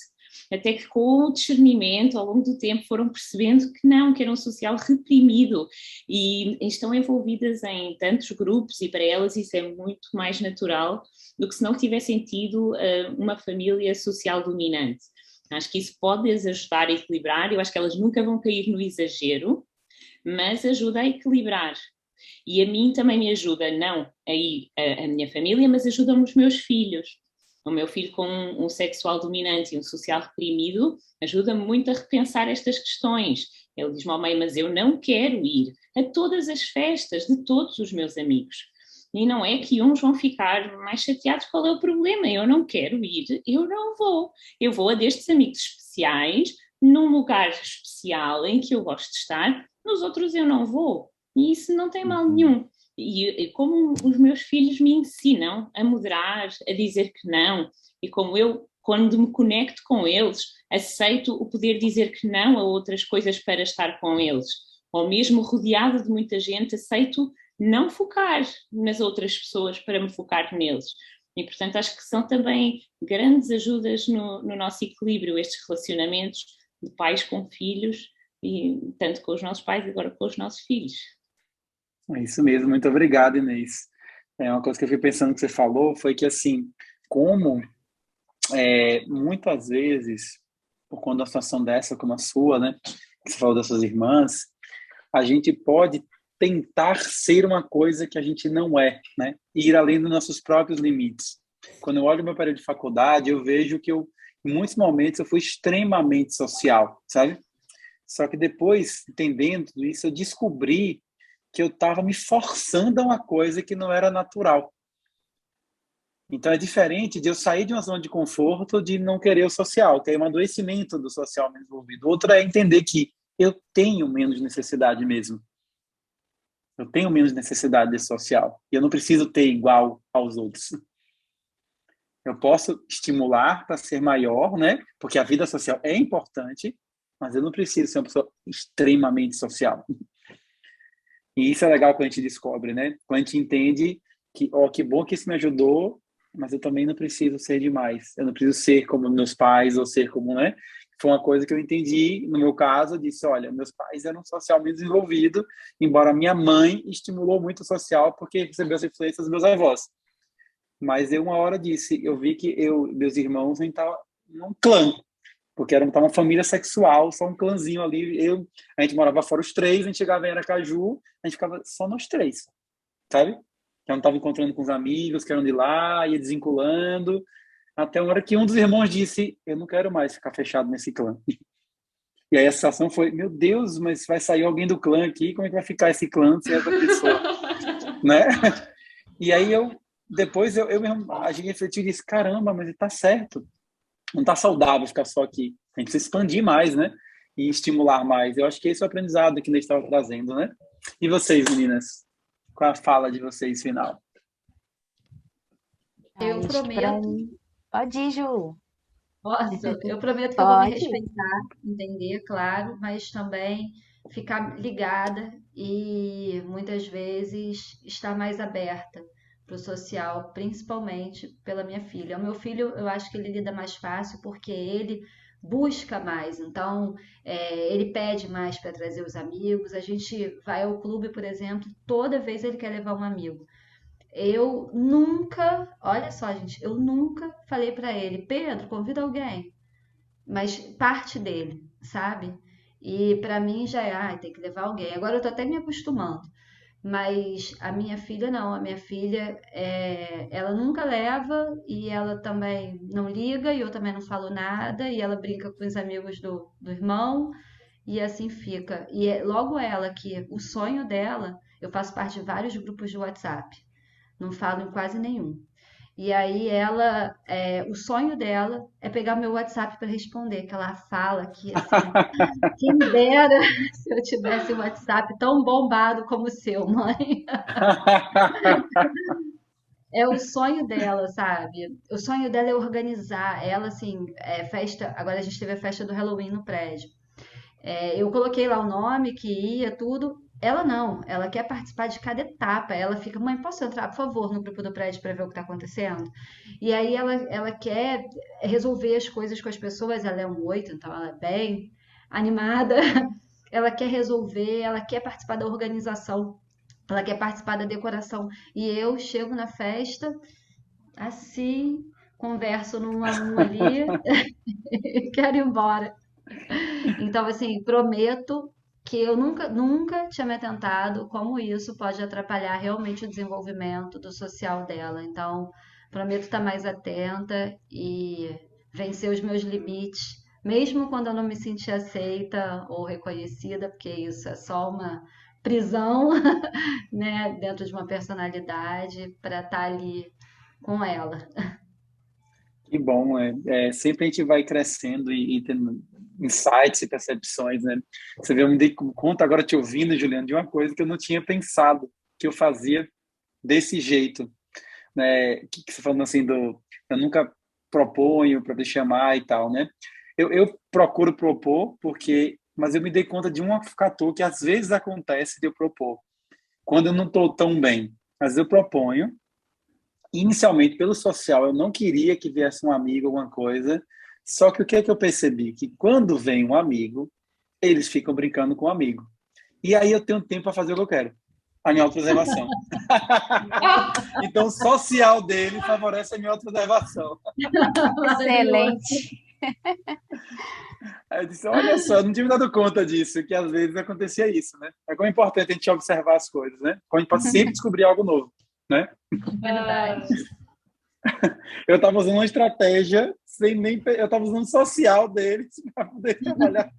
até que com o discernimento, ao longo do tempo, foram percebendo que não, que era um social reprimido. E estão envolvidas em tantos grupos, e para elas isso é muito mais natural do que se não tivessem tido uma família social dominante. Acho que isso pode as ajudar a equilibrar. Eu acho que elas nunca vão cair no exagero, mas ajuda a equilibrar. E a mim também me ajuda, não a minha família, mas ajuda-me os meus filhos. O meu filho com um sexual dominante e um social reprimido ajuda-me muito a repensar estas questões. Ele diz-me, mãe, mas eu não quero ir a todas as festas de todos os meus amigos. E não é que uns vão ficar mais chateados, qual é o problema? Eu não quero ir, eu não vou. Eu vou a destes amigos especiais, num lugar especial em que eu gosto de estar, nos outros eu não vou. E isso não tem mal nenhum. E como os meus filhos me ensinam a moderar, a dizer que não, e como eu, quando me conecto com eles, aceito o poder dizer que não a outras coisas para estar com eles, ou mesmo rodeada de muita gente, aceito não focar nas outras pessoas para me focar neles. E, portanto, acho que são também grandes ajudas no nosso equilíbrio, estes relacionamentos de pais com filhos, e tanto com os nossos pais e agora com os nossos filhos. É isso mesmo, muito obrigado, Inês. Uma coisa que eu fui pensando que você falou foi que, assim, como muitas vezes, por conta de uma situação dessa como a sua, né, que você falou das suas irmãs, a gente pode tentar ser uma coisa que a gente não é, né, ir além dos nossos próprios limites. Quando eu olho meu período de faculdade, eu vejo que em muitos momentos eu fui extremamente social, sabe? Só que depois, entendendo tudo isso, eu descobri que eu estava me forçando a uma coisa que não era natural. Então é diferente de eu sair de uma zona de conforto de não querer o social, que é um adoecimento do social me envolvido. Outra é entender que eu tenho menos necessidade mesmo. Eu tenho menos necessidade de social. E eu não preciso ter igual aos outros. Eu posso estimular para ser maior, né? Porque a vida social é importante, mas eu não preciso ser uma pessoa extremamente social. E isso é legal quando a gente descobre, né? Quando a gente entende que, ó, que bom que isso me ajudou, mas eu também não preciso ser demais. Eu não preciso ser como meus pais ou ser como, né? Foi uma coisa que eu entendi, no meu caso, eu disse, olha, meus pais eram socialmente desenvolvidos, embora minha mãe estimulou muito o social porque recebeu as influências dos meus avós. Mas eu uma hora disse, eu vi que meus irmãos estavam num clã, porque era uma família sexual, só um clãzinho ali. A gente morava fora os três, a gente chegava em Aracaju, a gente ficava só nós três, sabe? Eu não estava encontrando com os amigos, que eram de lá, ia desvinculando, até uma hora que um dos irmãos disse, eu não quero mais ficar fechado nesse clã. E aí a sensação foi, meu Deus, mas vai sair alguém do clã aqui, como é que vai ficar esse clã sem essa pessoa? Né? E aí depois eu mesmo, a gente refletiu e disse, caramba, mas ele tá certo. Não tá saudável ficar só aqui. A gente precisa expandir mais, né? E estimular mais. Eu acho que esse é o aprendizado que a gente estava trazendo, né? E vocês, meninas? Qual a fala de vocês final? Eu prometo. Pode ir, Ju. Posso? Eu prometo que eu vou me Pode. respeitar, entender, claro, mas também ficar ligada e muitas vezes estar mais aberta para o social, principalmente pela minha filha. O meu filho, eu acho que ele lida mais fácil porque ele busca mais, então ele pede mais para trazer os amigos. A gente vai ao clube, por exemplo, toda vez ele quer levar um amigo. Eu nunca, olha só, gente, eu nunca falei para ele, Pedro, convida alguém, mas parte dele, sabe? E para mim já tem que levar alguém. Agora eu tô até me acostumando, mas a minha filha não, a minha filha, ela nunca leva e ela também não liga e eu também não falo nada e ela brinca com os amigos do irmão e assim fica. E logo ela que o sonho dela, eu faço parte de vários grupos de WhatsApp, não falo em quase nenhum. E aí o sonho dela é pegar meu WhatsApp para responder, que ela fala que assim, quem dera se eu tivesse um WhatsApp tão bombado como o seu, mãe. É o sonho dela, sabe? O sonho dela é organizar. Ela, assim, festa. Agora a gente teve a festa do Halloween no prédio. Eu coloquei lá o nome que ia, tudo. Ela não, ela quer participar de cada etapa. Ela fica, mãe, posso entrar, por favor, no grupo do prédio para ver o que está acontecendo? E aí ela quer resolver as coisas com as pessoas. Ela é um 8, então ela é bem animada. Ela quer resolver, ela quer participar da organização, ela quer participar da decoração. E eu chego na festa, assim, converso num a um ali e quero ir embora. Então, assim, prometo que eu nunca tinha me atentado como isso pode atrapalhar realmente o desenvolvimento do social dela. Então, prometo estar mais atenta e vencer os meus limites, mesmo quando eu não me sentir aceita ou reconhecida, porque isso é só uma prisão, né, dentro de uma personalidade para estar ali com ela. Que bom, sempre a gente vai crescendo e tendo insights e percepções, né? Você vê, eu me dei conta agora te ouvindo, Juliana, de uma coisa que eu não tinha pensado que eu fazia desse jeito, né? Que você falando assim eu nunca proponho para te chamar e tal, né? Eu procuro propor mas eu me dei conta de um fator que às vezes acontece de eu propor. Quando eu não estou tão bem, às vezes eu proponho. Inicialmente, pelo social, eu não queria que viesse um amigo, alguma coisa. Só que o que é que eu percebi? Que quando vem um amigo, eles ficam brincando com o amigo. E aí eu tenho tempo para fazer o que eu quero. A minha autopreservação. Então, o social dele favorece a minha autopreservação. Excelente. Aí eu disse, olha só, eu não tinha me dado conta disso, que às vezes acontecia isso, né? É como é importante a gente observar as coisas, né? Como a gente pode sempre descobrir algo novo, né? Verdade. Eu estava usando uma estratégia eu estava usando o social deles para poder trabalhar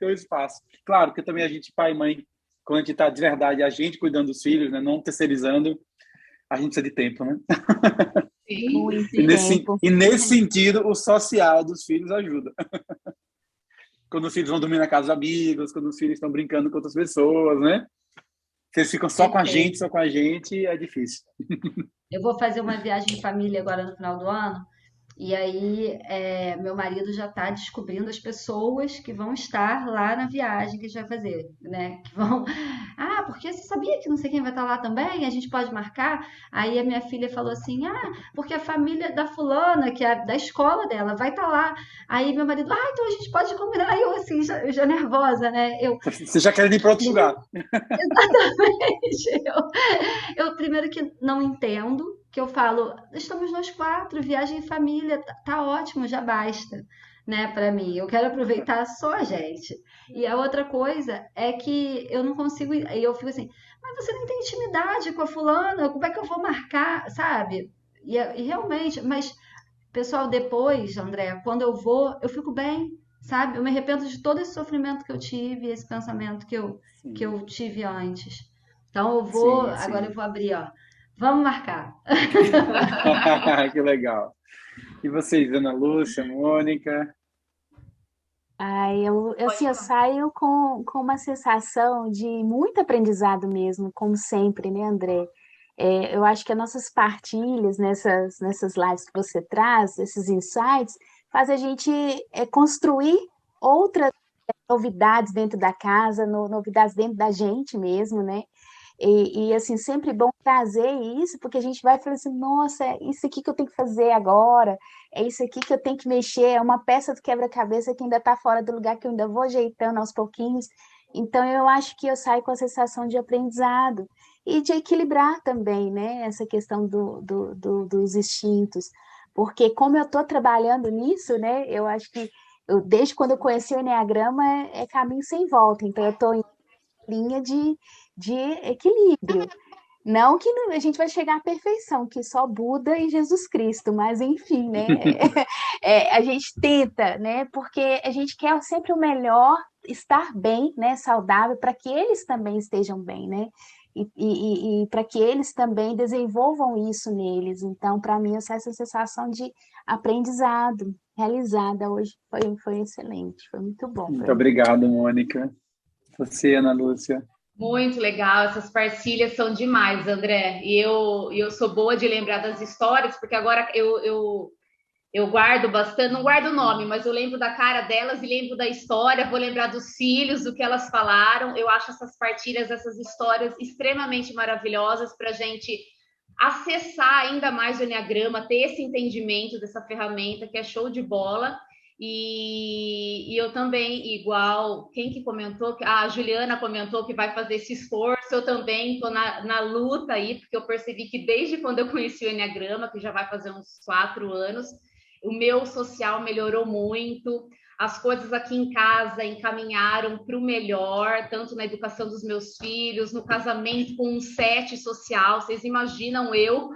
o espaço. Claro que também a gente, pai e mãe, quando a gente está de verdade, a gente cuidando dos filhos, né, não terceirizando, a gente precisa de tempo, né? Sim. E nesse sentido, o social dos filhos ajuda. Quando os filhos vão dormir na casa dos amigos, quando os filhos estão brincando com outras pessoas, né? Se eles ficam só com a gente, é difícil. eu vou fazer uma viagem de família agora no final do ano, e aí meu marido já está descobrindo as pessoas que vão estar lá na viagem que a gente vai fazer, né? Que vão, porque você sabia que não sei quem vai estar lá também? A gente pode marcar? Aí a minha filha falou assim, porque a família da fulana, que é da escola dela, vai estar lá. Aí meu marido, então a gente pode combinar. Aí eu assim, já nervosa, né? Você já quer ir para outro lugar. Exatamente. Eu primeiro que não entendo, que eu falo, estamos nós 4, viagem em família, tá ótimo, já basta, né, para mim. Eu quero aproveitar só a gente. E a outra coisa é que eu não consigo, e eu fico assim, mas você não tem intimidade com a fulana, como é que eu vou marcar, sabe? E realmente, mas pessoal, depois, André, quando eu vou, eu fico bem, sabe? Eu me arrependo de todo esse sofrimento que eu tive, esse pensamento que eu tive antes. Então eu vou, agora eu vou abrir, ó. Vamos marcar. Que legal. E vocês, Ana Lúcia, Mônica? Eu saio com uma sensação de muito aprendizado mesmo, como sempre, né, André? Eu acho que as nossas partilhas nessas lives que você traz, esses insights, faz a gente construir outras novidades dentro da casa, novidades dentro da gente mesmo, né? Assim, sempre bom trazer isso, porque a gente vai falando assim, nossa, é isso aqui que eu tenho que fazer agora, é isso aqui que eu tenho que mexer, é uma peça do quebra-cabeça que ainda está fora do lugar, que eu ainda vou ajeitando aos pouquinhos. Então, eu acho que eu saio com a sensação de aprendizado e de equilibrar também, né, essa questão dos instintos, porque como eu estou trabalhando nisso, né, eu acho que desde quando eu conheci o Enneagrama é caminho sem volta, então eu estou em linha de equilíbrio. Não que a gente vai chegar à perfeição, que só Buda e Jesus Cristo, mas enfim, né? A gente tenta, né? Porque a gente quer sempre o melhor, estar bem, né? Saudável, para que eles também estejam bem, né? E para que eles também desenvolvam isso neles. Então, para mim, essa sensação de aprendizado realizada hoje foi excelente, foi muito bom. Muito obrigado, Mônica. Você, Ana Lúcia. Muito legal, essas partilhas são demais, André. E eu sou boa de lembrar das histórias, porque agora eu guardo bastante, não guardo o nome, mas eu lembro da cara delas e lembro da história, vou lembrar dos filhos, do que elas falaram. Eu acho essas partilhas, essas histórias extremamente maravilhosas para a gente acessar ainda mais o Enneagrama, ter esse entendimento dessa ferramenta que é show de bola. E eu também, igual, quem que comentou? A Juliana comentou que vai fazer esse esforço, eu também estou na luta aí, porque eu percebi que desde quando eu conheci o Enneagrama, que já vai fazer uns 4 anos, o meu social melhorou muito, as coisas aqui em casa encaminharam para o melhor, tanto na educação dos meus filhos, no casamento com um 7 social, vocês imaginam eu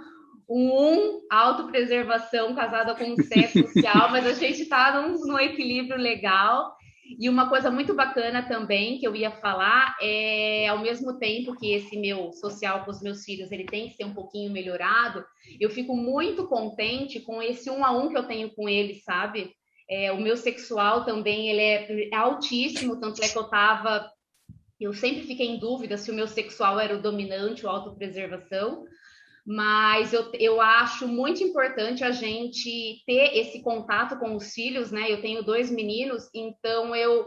autopreservação casada com um 7 social, mas a gente está num equilíbrio legal. E uma coisa muito bacana também que eu ia falar é, ao mesmo tempo que esse meu social com os meus filhos ele tem que ser um pouquinho melhorado, eu fico muito contente com esse 1 a 1 que eu tenho com eles, sabe? O meu sexual também ele é altíssimo, tanto é que eu sempre fiquei em dúvida se o meu sexual era o dominante ou autopreservação, mas eu acho muito importante a gente ter esse contato com os filhos, né? Eu tenho 2 meninos, então eu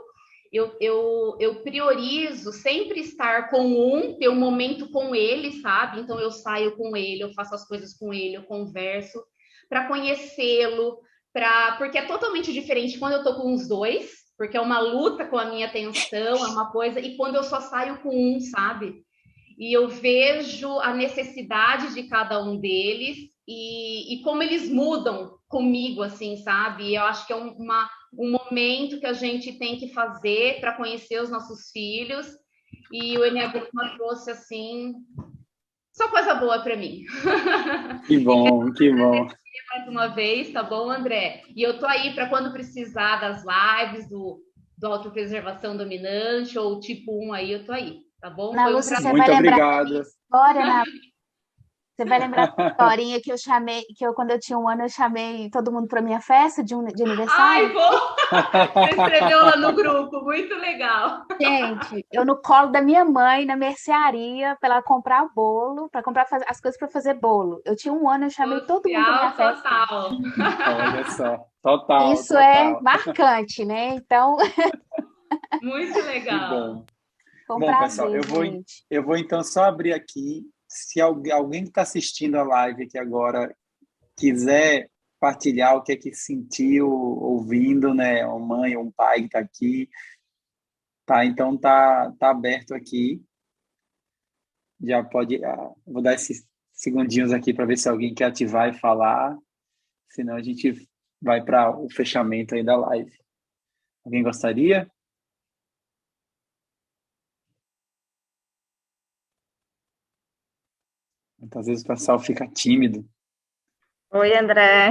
priorizo sempre estar com ter um momento com ele, sabe? Então eu saio com ele, eu faço as coisas com ele, eu converso para conhecê-lo, porque é totalmente diferente quando eu tô com os 2, porque é uma luta com a minha atenção, é uma coisa, e quando eu só saio com um, sabe? E eu vejo a necessidade de cada um deles e como eles mudam comigo, assim, sabe? E eu acho que é um momento que a gente tem que fazer para conhecer os nossos filhos. E o Enneagrama trouxe, assim, só coisa boa para mim. Que bom, que bom. Mais uma vez, tá bom, André? E eu tô aí para quando precisar das lives do autopreservação dominante ou tipo 1 aí, eu tô aí. Tá bom? Ana Lúcia, Muito obrigado. História, Você vai lembrar da historinha que eu chamei, quando eu tinha 1 ano, eu chamei todo mundo para minha festa de aniversário? Ai, vou! Você escreveu lá no grupo, muito legal. Gente, eu no colo da minha mãe, na mercearia, para ela comprar bolo, para comprar as coisas para fazer bolo. Eu tinha 1 ano, eu chamei todo mundo para minha Social festa. total. Olha só, total, Isso é total. marcante, né? Então, Muito Que legal. bom. foi um Bom, pessoal, prazer, gente. eu vou então só abrir aqui. Se alguém que está assistindo a live aqui agora quiser partilhar o que é que sentiu ouvindo, né? Uma mãe ou um pai que está aqui, tá? Então tá aberto aqui. Já pode. Vou dar esses segundinhos aqui para ver se alguém quer ativar e falar. Senão a gente vai para o fechamento aí da live. Alguém gostaria? Muitas vezes o pessoal fica tímido. Oi, André,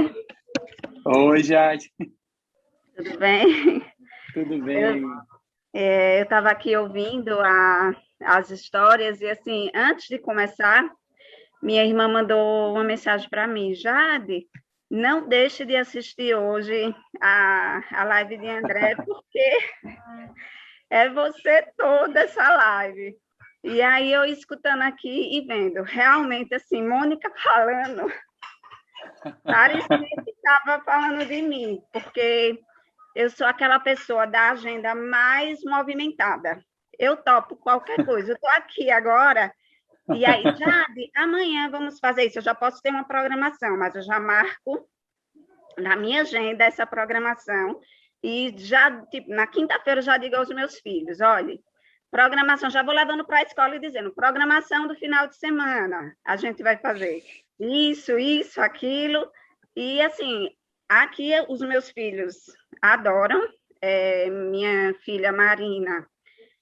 Oi, Jade. tudo bem? Tudo bem? Eu estava aqui ouvindo as histórias e, assim, antes de começar, minha irmã mandou uma mensagem para mim: Jade, não deixe de assistir hoje a live de André, porque é você toda essa live. E aí eu escutando aqui e vendo, realmente, assim, Mônica falando, parecia que estava falando de mim, porque eu sou aquela pessoa da agenda mais movimentada. Eu topo qualquer coisa. Eu estou aqui agora, e aí, Jade, amanhã vamos fazer isso. Eu já posso ter uma programação, mas eu já marco na minha agenda essa programação. E já, tipo, na quinta-feira, eu já digo aos meus filhos: olha, programação, já vou levando para a escola e dizendo: programação do final de semana, a gente vai fazer isso, aquilo. E, assim, aqui os meus filhos adoram. Minha filha Marina,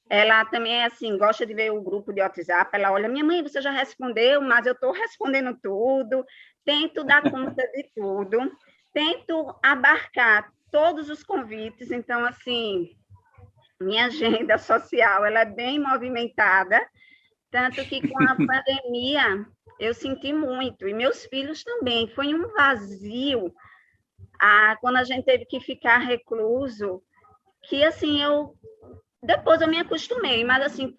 ela também é assim, gosta de ver o grupo de WhatsApp. Ela olha: minha mãe, você já respondeu, mas eu estou respondendo tudo. Tento dar conta de tudo. Tento abarcar todos os convites. Então, assim, minha agenda social ela é bem movimentada. Tanto que com a pandemia eu senti muito. E meus filhos também. Foi um vazio. Quando a gente teve que ficar recluso, que assim, depois eu me acostumei, mas assim,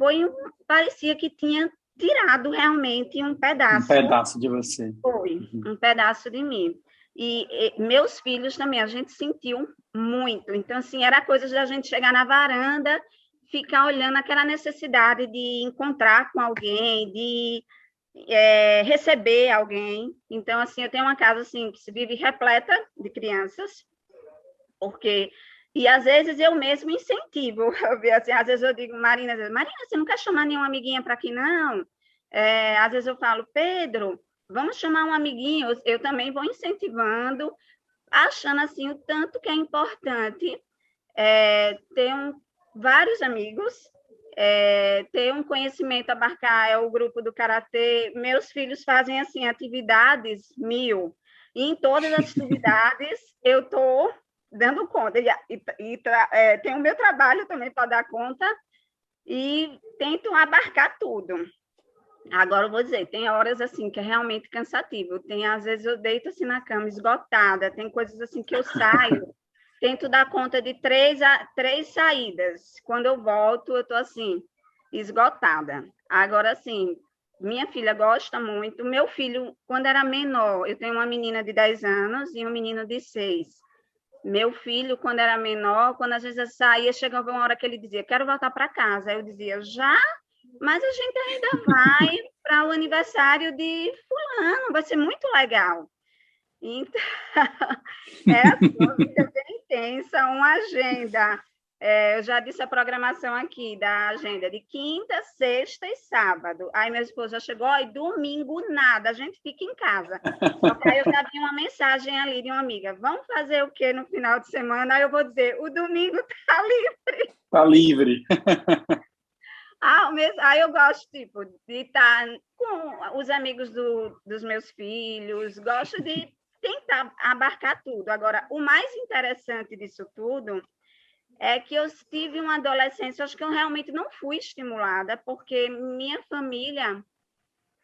parecia que tinha tirado realmente um pedaço. Um pedaço de você. Foi, um pedaço de mim. E meus filhos também, a gente sentiu muito. Então, assim, era coisa da gente chegar na varanda, ficar olhando aquela necessidade de encontrar com alguém, de receber alguém. Então, assim, eu tenho uma casa assim que se vive repleta de crianças, porque e às vezes eu mesmo incentivo. Assim, às vezes eu digo: Marina, você não quer chamar nenhuma amiguinha para aqui, não? Às vezes eu falo: Pedro, vamos chamar um amiguinho. Eu também vou incentivando, achando assim o tanto que é importante ter vários amigos, ter um conhecimento, abarcar o grupo do Karatê. Meus filhos fazem assim atividades 1000, e em todas as atividades eu estou dando conta, tem o meu trabalho também para dar conta, e tento abarcar tudo. Agora eu vou dizer, tem horas assim que é realmente cansativo, às vezes eu deito assim na cama esgotada, tem coisas assim que eu saio, tento dar conta de 3 saídas. Quando eu volto, eu estou assim, esgotada. Agora, assim, minha filha gosta muito. Meu filho, quando era menor, eu tenho uma menina de 10 anos e um menino de 6. Meu filho, quando era menor, quando às vezes eu saía, chegava uma hora que ele dizia: quero voltar para casa. Aí eu dizia: já? Mas a gente ainda vai para o aniversário de fulano, vai ser muito legal. Então, assim, uma vida bem intensa, uma agenda. Eu já disse a programação aqui da agenda de quinta, sexta e sábado. Aí meu esposo já chegou: e domingo nada, a gente fica em casa. Só que aí eu já vi uma mensagem ali de uma amiga: vamos fazer o quê no final de semana? Aí eu vou dizer: o domingo está livre. Está livre. Aí eu gosto, tipo, de estar com os amigos dos meus filhos, gosto de tentar abarcar tudo. Agora, o mais interessante disso tudo é que eu tive uma adolescência, acho que eu realmente não fui estimulada, porque minha família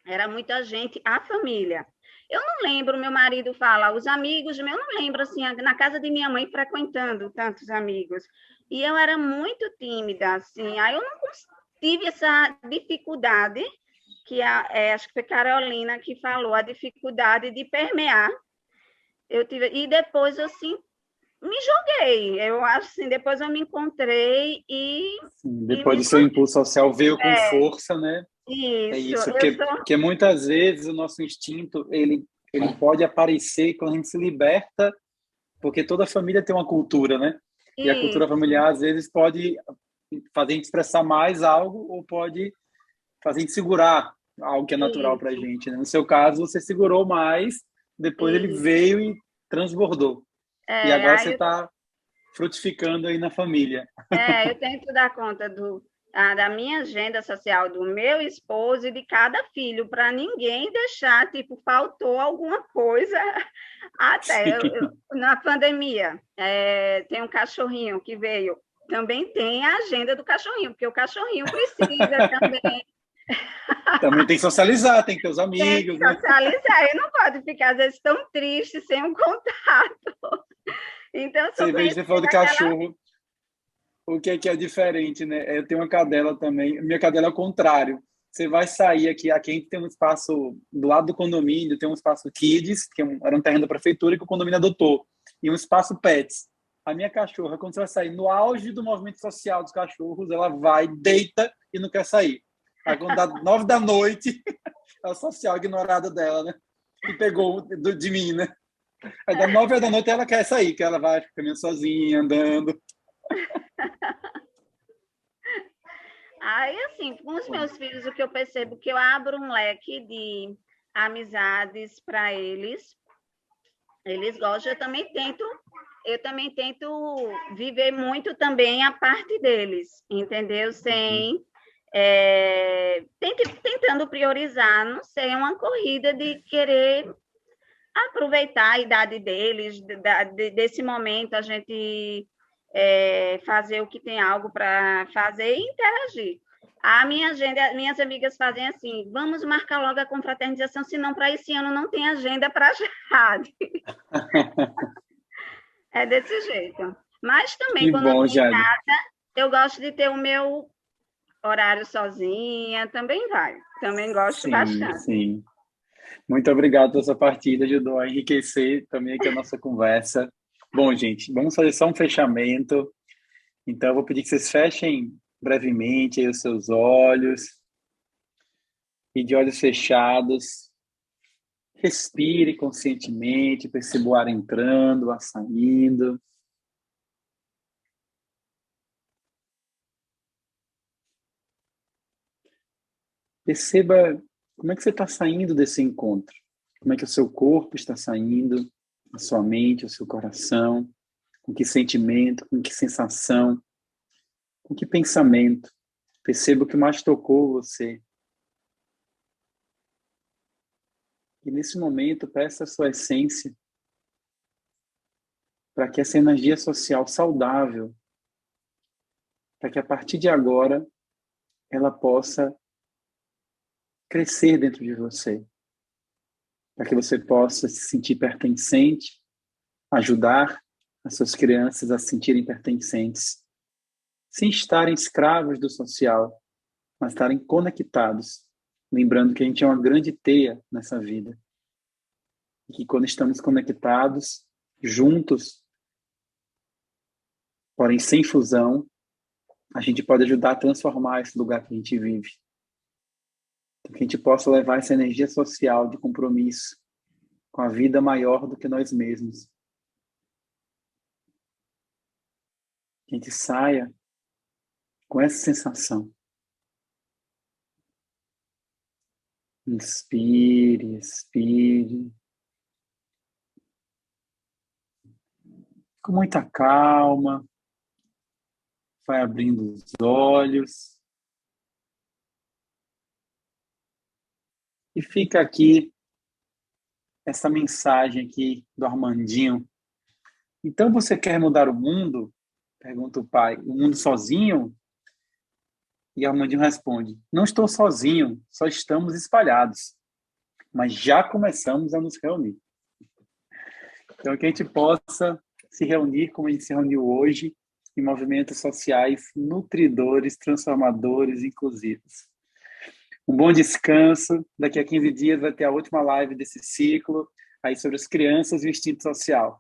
Era muita gente, a família. Eu não lembro, meu marido fala, os amigos, eu não lembro, assim, na casa de minha mãe frequentando tantos amigos. E eu era muito tímida, assim, aí eu não tive essa dificuldade, acho que foi Carolina que falou, a dificuldade de permear. E depois, assim, me joguei. Eu acho assim, depois eu me encontrei e... Sim, depois do seu impulso social veio com força, né? É Isso, isso, porque muitas vezes o nosso instinto, ele pode aparecer quando a gente se liberta, porque toda família tem uma cultura, né? E a cultura familiar, às vezes, pode fazer a gente expressar mais algo ou pode fazer a gente segurar algo que é natural para a gente, né? No seu caso, você segurou mais, depois ele veio e transbordou. E agora você está frutificando aí na família. Eu tenho que dar conta da minha agenda social, do meu esposo e de cada filho, para ninguém deixar, tipo, faltou alguma coisa. Até na pandemia, tem um cachorrinho que veio, também tem a agenda do cachorrinho, porque o cachorrinho precisa também. Também tem que socializar, tem que ter os amigos. Tem que socializar, né? E não pode ficar, às vezes, tão triste sem um contato. Então, você falou de cachorro. O que é diferente, né? Eu tenho uma cadela também. Minha cadela é o contrário. Você vai sair aqui a gente tem um espaço do lado do condomínio, tem um espaço Kids, que era um terreno da prefeitura que o condomínio adotou, e um espaço Pets. A minha cachorra, quando você vai sair no auge do movimento social dos cachorros, ela vai, deita e não quer sair. Aí quando dá 9 da noite, é o social ignorado dela, né? E pegou de mim, né? Aí dá 9 da noite ela quer sair, que ela vai caminhando sozinha, andando. Aí, assim, com os meus filhos, o que eu percebo é que eu abro um leque de amizades para eles. Eles gostam, eu também tento viver muito também a parte deles, entendeu? Tentando priorizar, não sei, uma corrida de querer aproveitar a idade deles, desse momento, a gente fazer o que tem algo para fazer e interagir. A minha agenda, minhas amigas fazem assim, vamos marcar logo a confraternização, senão para esse ano não tem agenda para a Jade. É desse jeito. Mas também, que quando bom, eu estou em Jade. casa, eu gosto de ter o meu horário sozinha, também vai. Também gosto bastante. Sim. Muito obrigado pela sua partida, ajudou a enriquecer também aqui a nossa conversa. Bom, gente, vamos fazer só um fechamento. Então, eu vou pedir que vocês fechem brevemente aí os seus olhos. E de olhos fechados, respire conscientemente, perceba o ar entrando, o ar saindo. Perceba como é que você está saindo desse encontro. Como é que o seu corpo está saindo, a sua mente, o seu coração, com que sentimento, com que sensação, com que pensamento. Perceba o que mais tocou você. E nesse momento, peça a sua essência para que essa energia social saudável, para que a partir de agora ela possa crescer dentro de você, para que você possa se sentir pertencente, ajudar as suas crianças a se sentirem pertencentes, sem estarem escravos do social, mas estarem conectados, lembrando que a gente é uma grande teia nessa vida, e que quando estamos conectados, juntos, porém sem fusão, a gente pode ajudar a transformar esse lugar que a gente vive. Que a gente possa levar essa energia social de compromisso com a vida maior do que nós mesmos. Que a gente saia com essa sensação. Inspire, expire. Com muita calma. Vai abrindo os olhos. E fica aqui essa mensagem aqui do Armandinho. Então você quer mudar o mundo? Pergunta o pai. O mundo sozinho? E Armandinho responde: não estou sozinho, só estamos espalhados. mas já começamos a nos reunir. Então, que a gente possa se reunir como a gente se reuniu hoje, em movimentos sociais nutridores, transformadores, inclusivos. Um bom descanso. Daqui a 15 dias vai ter a última live desse ciclo, aí sobre as crianças e o instinto social.